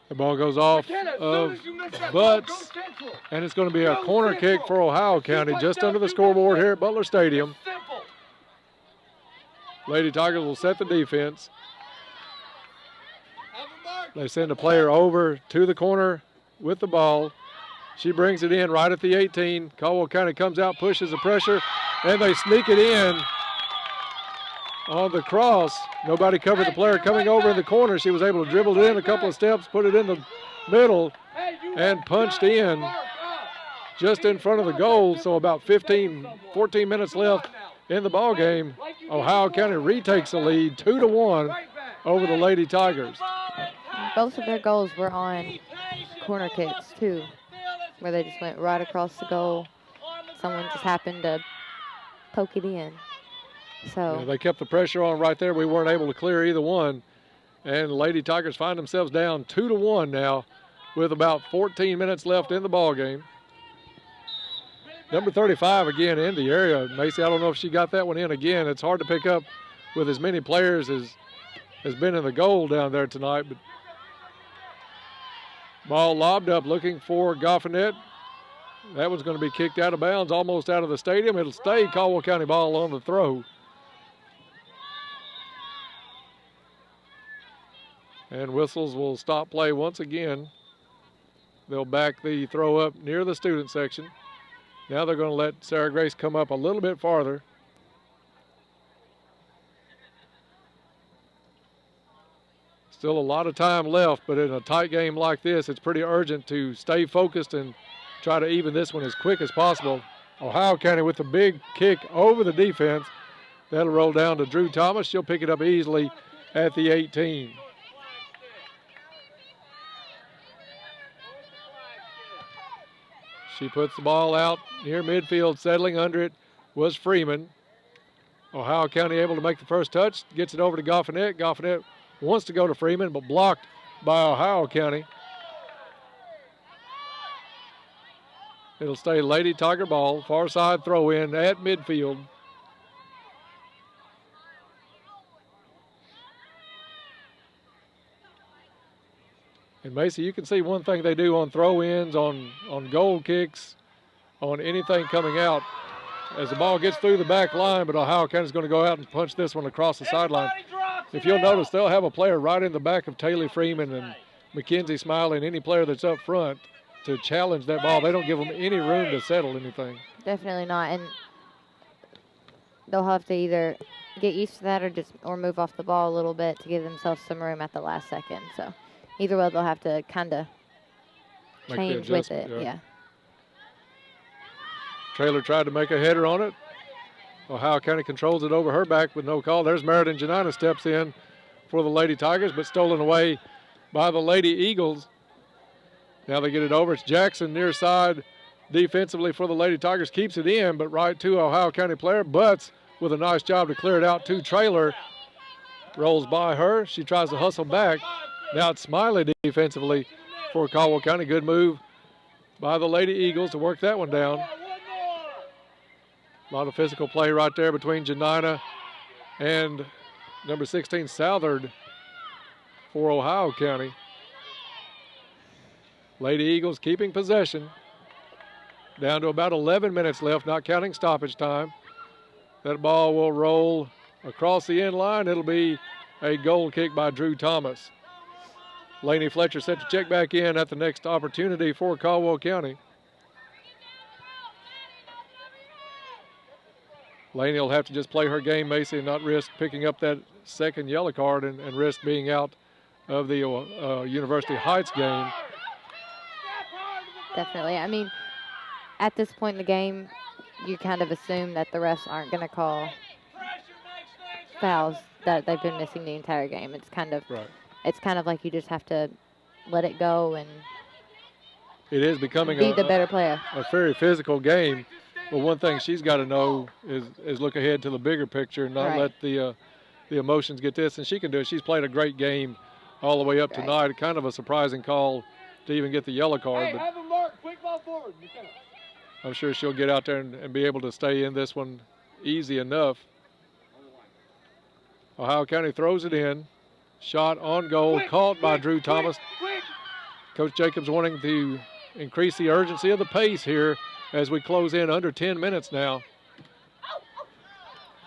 The ball goes off of Butts, and it's going to be a corner kick for Ohio County just under the scoreboard here at Butler Stadium. Lady Tigers will set the defense. They send a player over to the corner with the ball. She brings it in right at the 18. Caldwell County comes out, pushes the pressure, and they sneak it in on the cross. Nobody covered the player coming over in the corner. She was able to dribble it in a couple of steps, put it in the middle, and punched in just in front of the goal. So about 14 minutes left in the ball game. Ohio County retakes the lead 2-1 over the Lady Tigers. Both of their goals were on corner kicks, too. where they just went right across the goal. Someone just happened to poke it in. So Yeah, they kept the pressure on right there. We weren't able to clear either one. And the Lady Tigers find themselves down 2-1 now with about 14 minutes left in the ball game. Number 35 again in the area. Macy, I don't know if she got that one in again. It's hard to pick up with as many players as has been in the goal down there tonight. But ball lobbed up looking for Goffinet. That one's going to be kicked out of bounds, almost out of the stadium. It'll stay Caldwell County ball on the throw. And whistles will stop play once again. They'll back the throw up near the student section. Now they're going to let Sarah Grace come up a little bit farther. Still a lot of time left, but in a tight game like this, it's pretty urgent to stay focused and try to even this one as quick as possible. Ohio County with a big kick over the defense. That'll roll down to Drew Thomas. She'll pick it up easily at the 18. She puts the ball out near midfield. Settling under it was Freeman. Ohio County able to make the first touch. Gets it over to Goffinet. Goffinet wants to go to Freeman, but blocked by Ohio County. It'll stay Lady Tiger ball. Far side throw in at midfield. And Macy, you can see one thing they do on throw-ins, on goal kicks, on anything coming out. As the ball gets through the back line, but Ohio County's going to go out and punch this one across the sideline. If you'll notice, they'll have a player right in the back of Taylor Freeman and Mackenzie Smiley and any player that's up front to challenge that ball. They don't give them any room to settle anything. definitely not. And they'll have to either get used to that or move off the ball a little bit to give themselves some room at the last second. So either way, they'll have to kind of change with it. Yeah. Traylor tried to make a header on it. Ohio County controls it over her back with no call. There's Meriden Janina steps in for the Lady Tigers, but stolen away by the Lady Eagles. Now they get it over. It's Jackson near side defensively for the Lady Tigers. Keeps it in, but right to Ohio County player. Butts with a nice job to clear it out to Traylor. Rolls by her. She tries to hustle back. Now it's Smiley defensively for Caldwell County. Good move by the Lady Eagles to work that one down. A lot of physical play right there between Janina and number 16, Southard, for Ohio County. Lady Eagles keeping possession. Down to about 11 minutes left, not counting stoppage time. That ball will roll across the end line. It'll be a goal kick by Drew Thomas. Laney Fletcher set to check back in at the next opportunity for Caldwell County. Laney will have to just play her game, Macy, and not risk picking up that second yellow card and risk being out of the University Heights game. Definitely. I mean, at this point in the game, you kind of assume that the refs aren't going to call fouls that they've been missing the entire game. It's kind of It's kind of like you just have to let it go and it is becoming be the better player. A very physical game. But one thing she's got to know is look ahead to the bigger picture and not let the emotions get this. And she can do it. She's played a great game all the way up tonight. Kind of a surprising call to even get the yellow card. But have a mark. Quick ball forward. I'm sure she'll get out there and be able to stay in this one easy enough. Ohio County throws it in. Shot on goal, caught by Drew Thomas. Coach Jacobs wanting to increase the urgency of the pace here as we close in under 10 minutes now.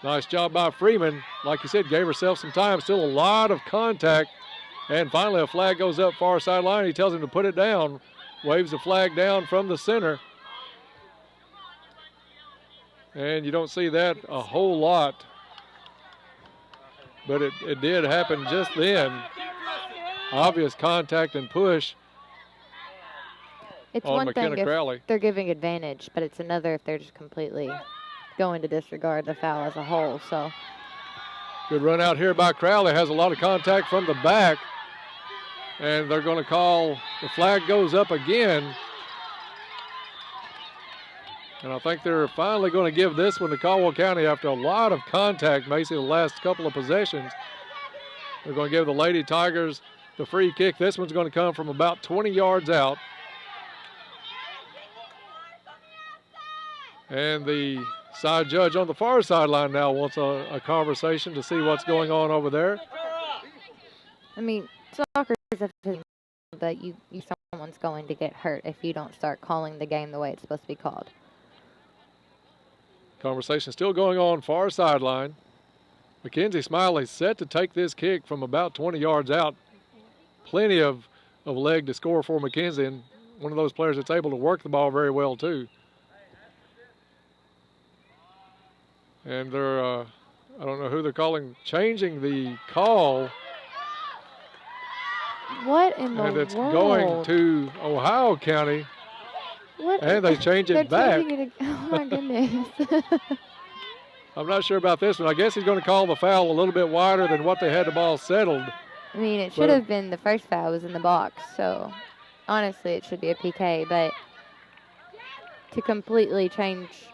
Nice job by Freeman. Like you said, gave herself some time. Still a lot of contact. And finally a flag goes up far sideline. He tells him to put it down. Waves the flag down from the center. And you don't see that a whole lot. But it did happen just then. Obvious contact and push. It's on one McKenna thing Crowley. if they're giving advantage, but it's another if they're just completely going to disregard the foul as a whole. So good run out here by Crowley. Has a lot of contact from the back. And they're going to call, the flag goes up again. And I think they're finally going to give this one to Caldwell County after a lot of contact, Macy, the last couple of possessions. They're going to give the Lady Tigers the free kick. This one's going to come from about 20 yards out. And the side judge on the far sideline now wants a conversation to see what's going on over there. I mean, soccer is a thing, but someone's going to get hurt if you don't start calling the game the way it's supposed to be called. Conversation still going on far sideline. Mackenzie Smiley set to take this kick from about 20 yards out. Plenty of leg to score for Mackenzie, and one of those players that's able to work the ball very well too. And they're, I don't know who they're calling, changing the call. What in the world? And it's going to Ohio County. What? And they change it back. Oh, my goodness. I'm not sure about this one. I guess he's going to call the foul a little bit wider than what they had the ball settled. I mean, it should have been the first foul was in the box, so honestly it should be a PK, but to completely change.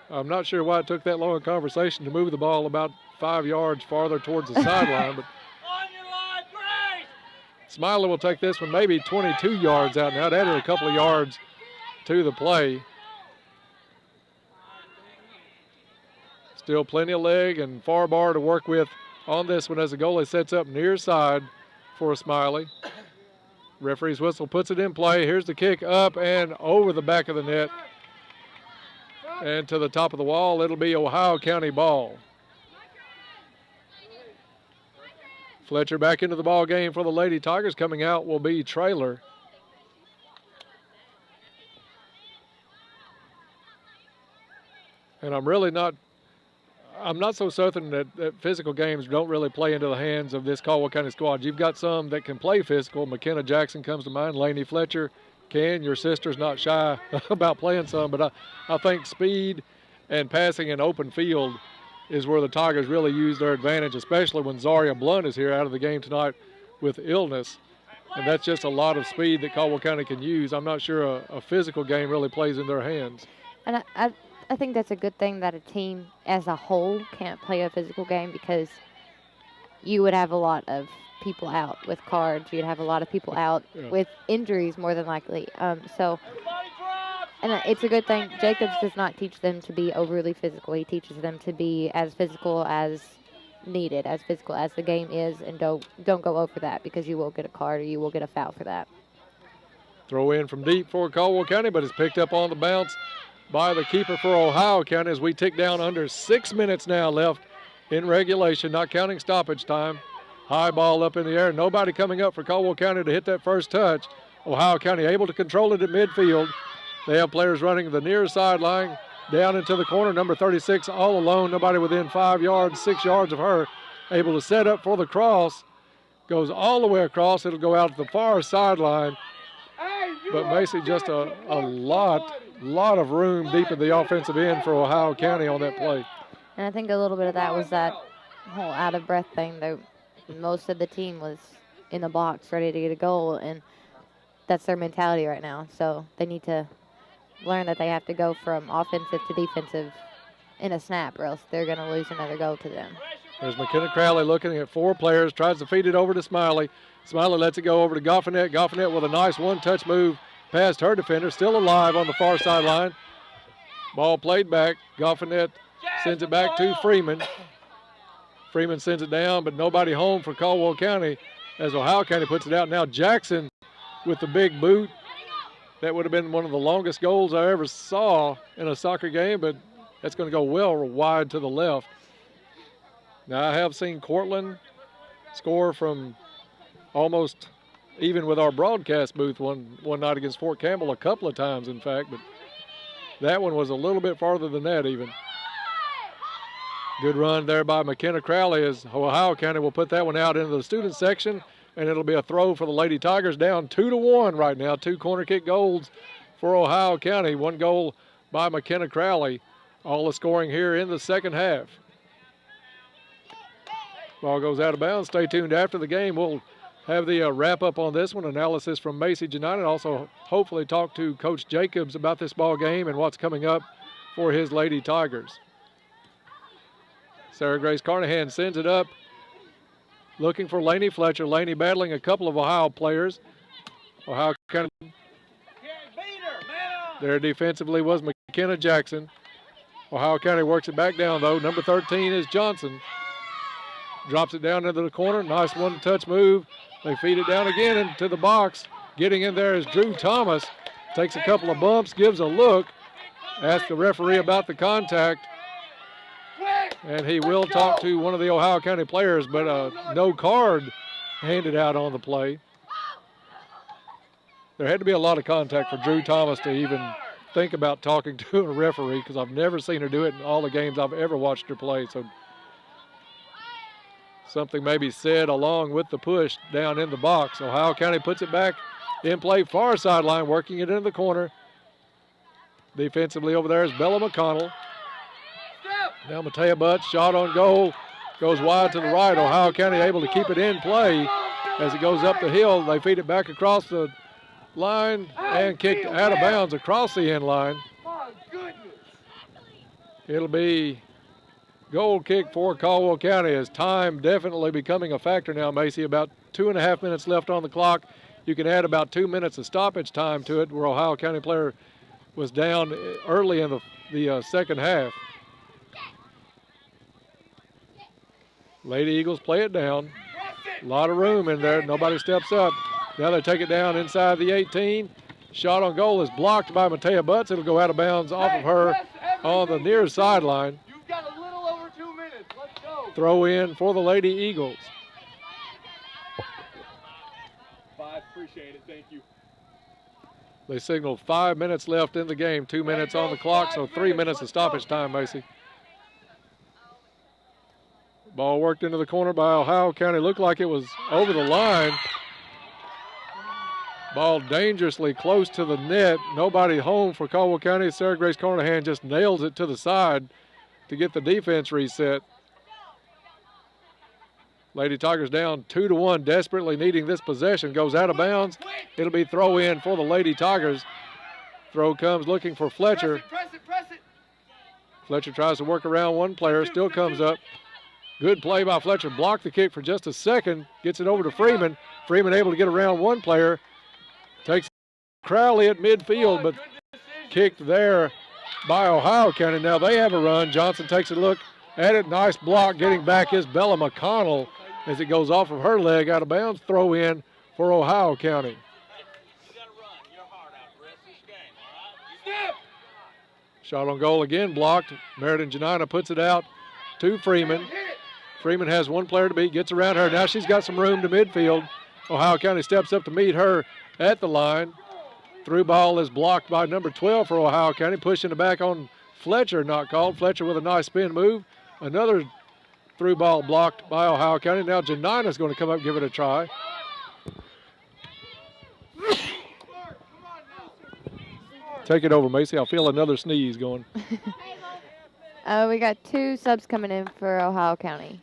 I'm not sure why it took that long a conversation to move the ball about 5 yards farther towards the sideline, but Smiley will take this one maybe 22 yards out now. It added a couple of yards to the play. Still plenty of leg and far bar to work with on this one as the goalie sets up near side for Smiley. Referee's whistle puts it in play. Here's the kick up and over the back of the net and to the top of the wall. It'll be Ohio County ball. Fletcher back into the ball game for the Lady Tigers. Coming out will be Trailer. And I'm not so certain that physical games don't really play into the hands of this Caldwell County squad. You've got some that can play physical. McKenna Jackson comes to mind. Lainey Fletcher can. Your sister's not shy about playing some, but I think speed and passing in open field is where the Tigers really use their advantage, especially when Zaria Blunt is here out of the game tonight with illness. And that's just a lot of speed that Caldwell County can use. I'm not sure a physical game really plays in their hands. And I think that's a good thing that a team as a whole can't play a physical game, because you would have a lot of people out with cards. You'd have a lot of people out with injuries more than likely. And it's a good thing. Jacobs does not teach them to be overly physical. He teaches them to be as physical as needed, as physical as the game is, and don't go over that, because you will get a card or you will get a foul for that. Throw in from deep for Caldwell County, but it's picked up on the bounce by the keeper for Ohio County as we tick down under 6 minutes now left in regulation, not counting stoppage time. High ball up in the air. Nobody coming up for Caldwell County to hit that first touch. Ohio County able to control it at midfield. They have players running the near sideline down into the corner. Number 36 all alone. Nobody within 5 yards, 6 yards of her. Able to set up for the cross. Goes all the way across. It'll go out to the far sideline. But Macy, just a lot of room deep in the offensive end for Ohio County on that play. And I think a little bit of that was that whole out-of-breath thing. Most of the team was in the box ready to get a goal, and that's their mentality right now. So they need to learn that they have to go from offensive to defensive in a snap, or else they're going to lose another goal to them. There's McKenna Crowley looking at 4 players, tries to feed it over to Smiley. Smiley lets it go over to Goffinet. Goffinet with a nice one-touch move past her defender, still alive on the far sideline. Ball played back. Goffinet sends it back to Freeman. Freeman sends it down, but nobody home for Caldwell County as Ohio County puts it out. Now Jackson with the big boot. That would have been one of the longest goals I ever saw in a soccer game, but that's going to go well wide to the left. Now I have seen Cortland score from almost even with our broadcast booth one night against Fort Campbell a couple of times, in fact, but that one was a little bit farther than that even. Good run there by McKenna Crowley as Ohio County will put that one out into the student section, and it'll be a throw for the Lady Tigers, down 2-1 right now. 2 corner kick goals for Ohio County. 1 goal by McKenna Crowley. All the scoring here in the second half. Ball goes out of bounds. Stay tuned after the game. We'll have the wrap up on this one, analysis from Macy Janine, and also hopefully talk to Coach Jacobs about this ball game and what's coming up for his Lady Tigers. Sarah Grace Carnahan sends it up, looking for Laney Fletcher. Laney battling a couple of Ohio players. Ohio County there defensively was McKenna Jackson. Ohio County works it back down, though. Number 13 is Johnson. Drops it down into the corner. Nice one-touch move. They feed it down again into the box. Getting in there is Drew Thomas. Takes a couple of bumps, gives a look. Asks the referee about the contact. And he will talk to one of the Ohio County players, but no card handed out on the play. There had to be a lot of contact for Drew Thomas to even think about talking to a referee, because I've never seen her do it in all the games I've ever watched her play. So something may be said along with the push down in the box. Ohio County puts it back in play, far sideline, working it into the corner. Defensively over there is Bella McConnell. Now Matea Butts, shot on goal, goes wide to the right. Ohio County able to keep it in play as it goes up the hill. They feed it back across the line and kicked out of bounds across the end line. It'll be goal kick for Caldwell County, as time definitely becoming a factor now, Macy. About 2.5 minutes left on the clock. You can add about 2 minutes of stoppage time to it, where Ohio County player was down early in the second half. Lady Eagles play it down. A lot of room in there. Nobody steps up. Now they take it down inside the 18. Shot on goal is blocked by Matea Butts. It'll go out of bounds off of her on the near sideline. You've got a little over 2 minutes. Let's go. Throw in for the Lady Eagles. 5, appreciate it. Thank you. They signaled 5 minutes left in the game, 2 minutes on the clock, so 3 minutes of stoppage time, Macy. Ball worked into the corner by Ohio County. Looked like it was over the line. Ball dangerously close to the net. Nobody home for Caldwell County. Sarah Grace Carnahan just nails it to the side to get the defense reset. Lady Tigers down 2-1, desperately needing this possession. Goes out of bounds. It'll be throw in for the Lady Tigers. Throw comes looking for Fletcher. Press it. Fletcher tries to work around one player, still comes up. Good play by Fletcher. Blocked the kick for just a second. Gets it over to Freeman. Freeman able to get around one player. Takes Crowley at midfield, but kicked there by Ohio County. Now they have a run. Johnson takes a look at it. Nice block. Getting back is Bella McConnell as it goes off of her leg out of bounds. Throw in for Ohio County. Shot on goal again, blocked. Meriden Janina puts it out to Freeman. Freeman has one player to beat, gets around her. Now she's got some room to midfield. Ohio County steps up to meet her at the line. Through ball is blocked by number 12 for Ohio County. Pushing it back on Fletcher, not called. Fletcher with a nice spin move. Another through ball blocked by Ohio County. Now Janina's going to come up and give it a try. Take it over, Macy. I feel another sneeze going. We got 2 subs coming in for Ohio County.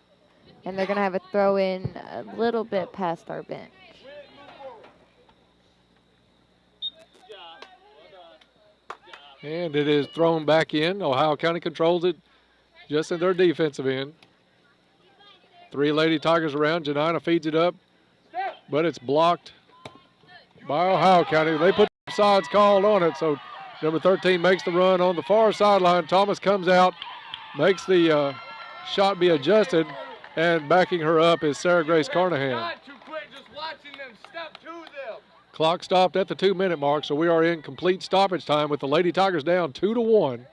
And they're going to have a throw in a little bit past our bench. And it is thrown back in. Ohio County controls it just in their defensive end. 3 Lady Tigers around. Janina feeds it up, but it's blocked by Ohio County. They put sides called on it, so number 13 makes the run on the far sideline. Thomas comes out, makes the shot be adjusted, and backing her up is Sarah Grace Carnahan. Not too quick, just watching them step to them. Clock stopped at the 2-minute mark, so we are in complete stoppage time with the Lady Tigers down 2-1.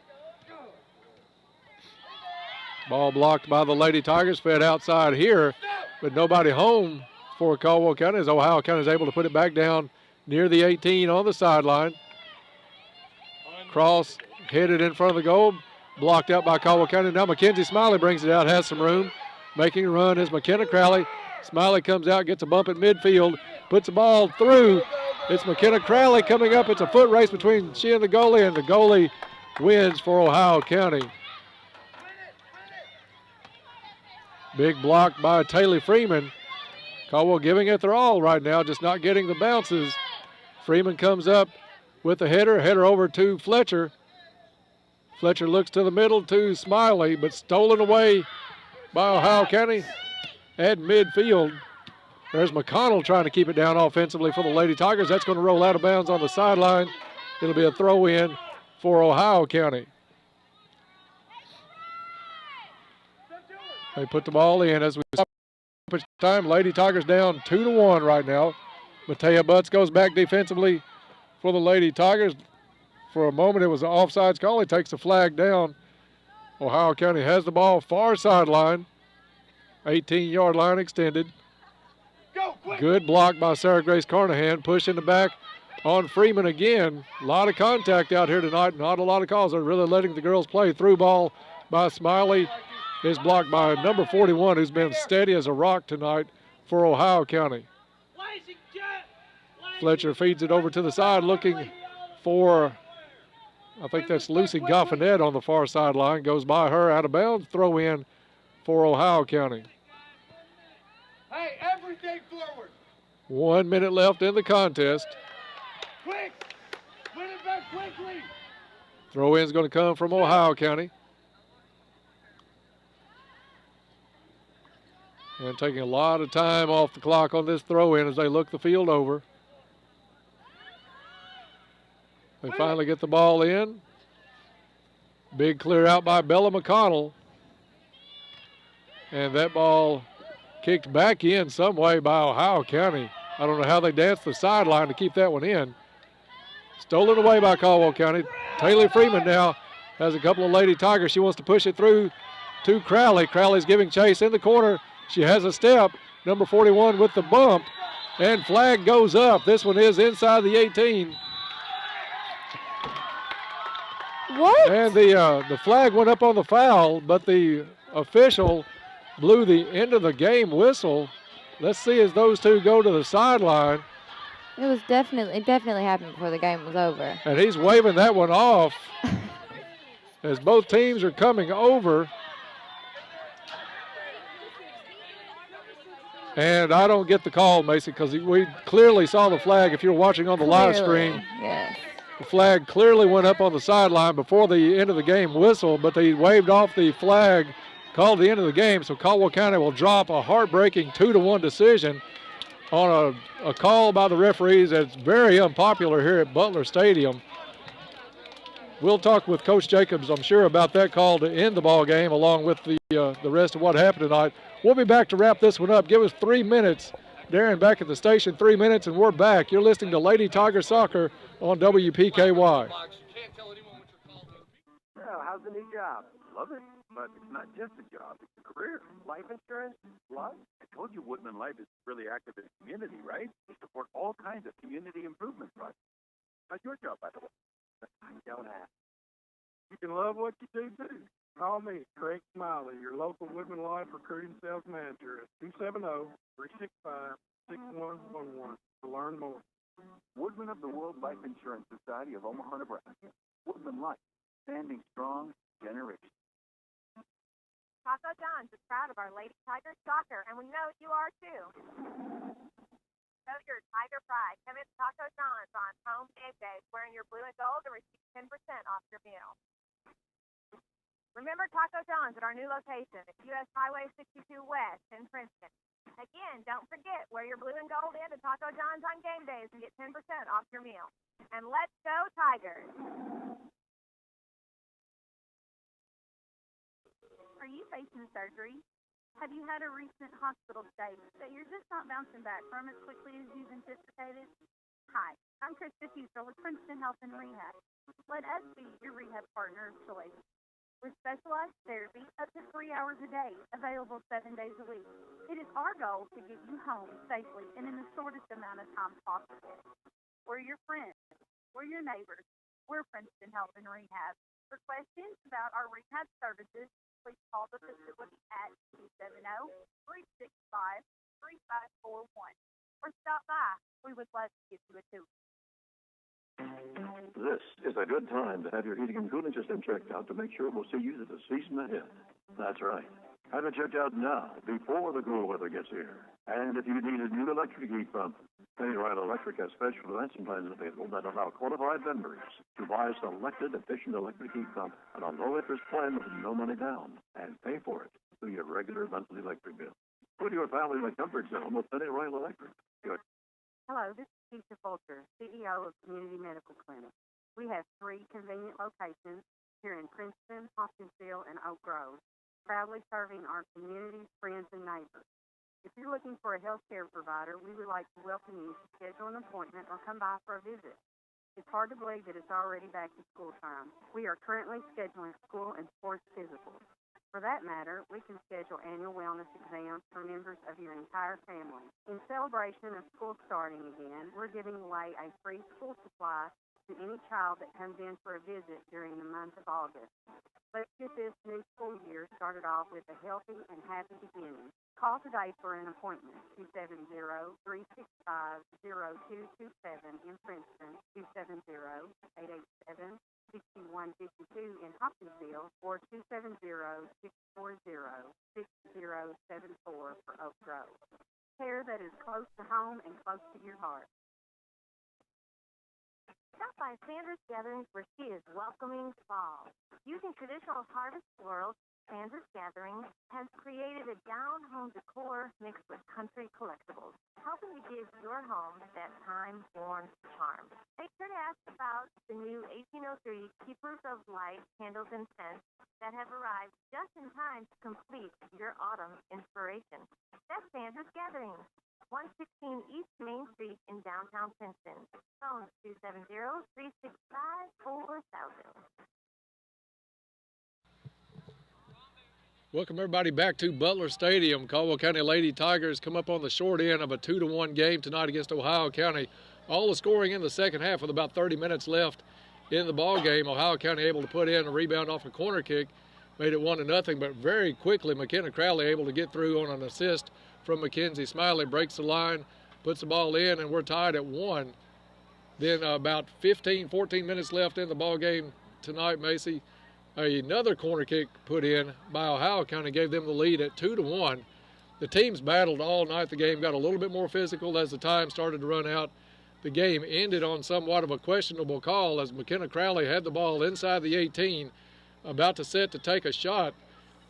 Ball blocked by the Lady Tigers, fed outside here, but nobody home for Caldwell County as Ohio County is able to put it back down near the 18 on the sideline. Cross headed in front of the goal, blocked out by Caldwell County. Now Mackenzie Smiley brings it out, has some room. Making a run is McKenna Crowley. Smiley comes out, gets a bump at midfield, puts the ball through. It's McKenna Crowley coming up. It's a foot race between she and the goalie wins for Ohio County. Big block by Taylor Freeman. Caldwell giving it their all right now, just not getting the bounces. Freeman comes up with the header over to Fletcher. Fletcher looks to the middle to Smiley, but stolen away by Ohio County at midfield. There's McConnell trying to keep it down offensively for the Lady Tigers. That's going to roll out of bounds on the sideline. It'll be a throw in for Ohio County. They put the ball in as we stop time. Lady Tigers down 2-1 right now. Matea Butts goes back defensively for the Lady Tigers. For a moment, it was an offsides call. He takes the flag down. Ohio County has the ball far sideline. 18-yard line extended. Good block by Sarah Grace Carnahan. Push in the back on Freeman again. A lot of contact out here tonight. Not a lot of calls. They're really letting the girls play. Through ball by Smiley is blocked by number 41, who's been steady as a rock tonight for Ohio County. Fletcher feeds it over to the side looking for, I think that's Lucy Goffinet on the far sideline. Goes by her, out of bounds. Throw in for Ohio County. Hey, everything forward. 1 minute left in the contest. Quick. Win it back quickly. Throw in is going to come from Ohio County. And taking a lot of time off the clock on this throw in as they look the field over. They finally get the ball in. Big clear out by Bella McConnell. And that ball kicked back in some way by Ohio County. I don't know how they danced the sideline to keep that one in. Stolen away by Caldwell County. Taylor Freeman now has a couple of Lady Tigers. She wants to push it through to Crowley. Crowley's giving chase in the corner. She has a step. Number 41 with the bump. And flag goes up. This one is inside the 18. What? And the flag went up on the foul, but the official blew the end of the game whistle. Let's see as those two go to the sideline. It definitely happened before the game was over. And he's waving that one off as both teams are coming over. And I don't get the call, Macy, because we clearly saw the flag. If you're watching on the live stream, yes. The flag clearly went up on the sideline before the end of the game whistle, but they waved off the flag, called the end of the game. So Caldwell County will drop a heartbreaking 2-1 decision on a call by the referees that's very unpopular here at Butler Stadium. We'll talk with Coach Jacobs, I'm sure, about that call to end the ball game, along with the rest of what happened tonight. We'll be back to wrap this one up. Give us 3 minutes. Darren back at the station, 3 minutes, and we're back. You're listening to Lady Tiger Soccer on WPKY. Well, how's the new job? Love it, but it's not just a job, it's a career. Life insurance? Life? I told you Woodman Life is really active in the community, right? They support all kinds of community improvement projects. How's your job, by the way? I don't ask. You can love what you do, too. Call me, Craig Smiley, your local Woodman Life recruiting sales manager at 270-365-6111 to learn more. Woodman of the World Life Insurance Society of Omaha, Nebraska. Woodman Life, standing strong, generation. Taco John's is proud of our Lady Tiger Soccer, and we know you are too. Show your Tiger pride. Come in Taco John's on home game days wearing your blue and gold and receive 10% off your meal. Remember Taco John's at our new location at US Highway 62 West in Princeton. Again, don't forget, wear your blue and gold in to Taco John's on game days and get 10% off your meal. And let's go Tigers! Are you facing surgery? Have you had a recent hospital stay that you're just not bouncing back from as quickly as you've anticipated? Hi, I'm Krista Fussell with Princeton Health and Rehab. Let us be your rehab partner of choice. With specialized therapy up to 3 hours a day, available 7 days a week. It is our goal to get you home safely and in the shortest amount of time possible. We're your friends. We're your neighbors. We're Princeton Health and Rehab. For questions about our rehab services, please call the facility at 270-365-3541 or stop by. We would love to give you a tour. This is a good time to have your heating and cooling system checked out to make sure it will see you through the season ahead. That's right. Have it checked out now, before the cool weather gets here. And if you need a new electric heat pump, Penny Riley Electric has special financing plans available that allow qualified vendors to buy a selected efficient electric heat pump on a low-interest plan with no money down and pay for it through your regular monthly electric bill. Put your family in the comfort zone with Penny Riley Electric. Good. Hello, this is Keisha Fulcher, CEO of Community Medical Clinic. We have 3 convenient locations here in Princeton, Hopkinsville, and Oak Grove, proudly serving our communities, friends, and neighbors. If you're looking for a healthcare provider, we would like to welcome you to schedule an appointment or come by for a visit. It's hard to believe that it's already back to school time. We are currently scheduling school and sports physicals. For that matter, we can schedule annual wellness exams for members of your entire family. In celebration of school starting again, we're giving away a free school supply to any child that comes in for a visit during the month of August. Let's get this new school year started off with a healthy and happy beginning. Call today for an appointment, 270-365-0227 in Princeton, 270-887-6152 in Hopkinsville, or 270-640-6074 for Oak Grove. Care that is close to home and close to your heart. Stop by Sandra's Gatherings where she is welcoming fall. Using traditional harvest florals, Sandra's Gatherings has created a down-home decor mixed with country collectibles, helping to give your home that time-worn charm. Make sure to ask about the new 1803 Keepers of Light candles and scents that have arrived just in time to complete your autumn inspiration. That's Sandra's Gatherings, 116 East Main Street in downtown Princeton. Phone 270-365-4000. Welcome everybody back to Butler Stadium. Caldwell County Lady Tigers come up on the short end of a 2-1 game tonight against Ohio County. All the scoring in the second half with about 30 minutes left in the ball game. Ohio County able to put in a rebound off a corner kick, made it 1-0, but very quickly McKenna Crowley able to get through on an assist from Mackenzie Smiley, breaks the line, puts the ball in, and we're tied at 1. Then about 14 minutes left in the ball game tonight, Macy. Another corner kick put in by Ohio County gave them the lead at 2-1. The teams battled all night. The game got a little bit more physical as the time started to run out. The game ended on somewhat of a questionable call as McKenna Crowley had the ball inside the 18, about to set to take a shot,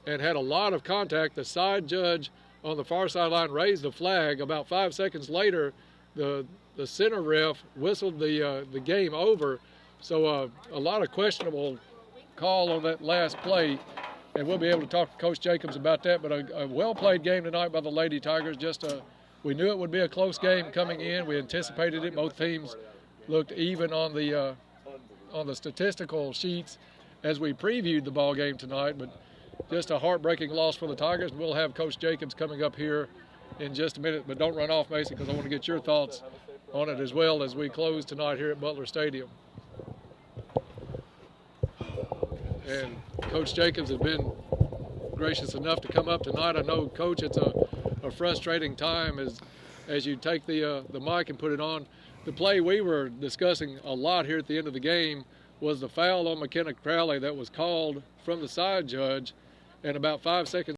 and had a lot of contact. The side judge on the far sideline raised the flag. About 5 seconds later, the center ref whistled the game over. So a lot of questionable call on that last play, and we'll be able to talk to Coach Jacobs about that. But a well-played game tonight by the Lady Tigers. We knew it would be a close game coming in. We anticipated it. Both teams looked even on the statistical sheets as we previewed the ball game tonight, but just a heartbreaking loss for the Tigers. We'll have Coach Jacobs coming up here in just a minute, but don't run off, Mason, because I want to get your thoughts on it as well as we close tonight here at Butler Stadium. And Coach Jacobs has been gracious enough to come up tonight. I know, Coach, it's a frustrating time as you take the mic and put it on. The play we were discussing a lot here at the end of the game was the foul on McKenna Crowley that was called from the side judge, and about 5 seconds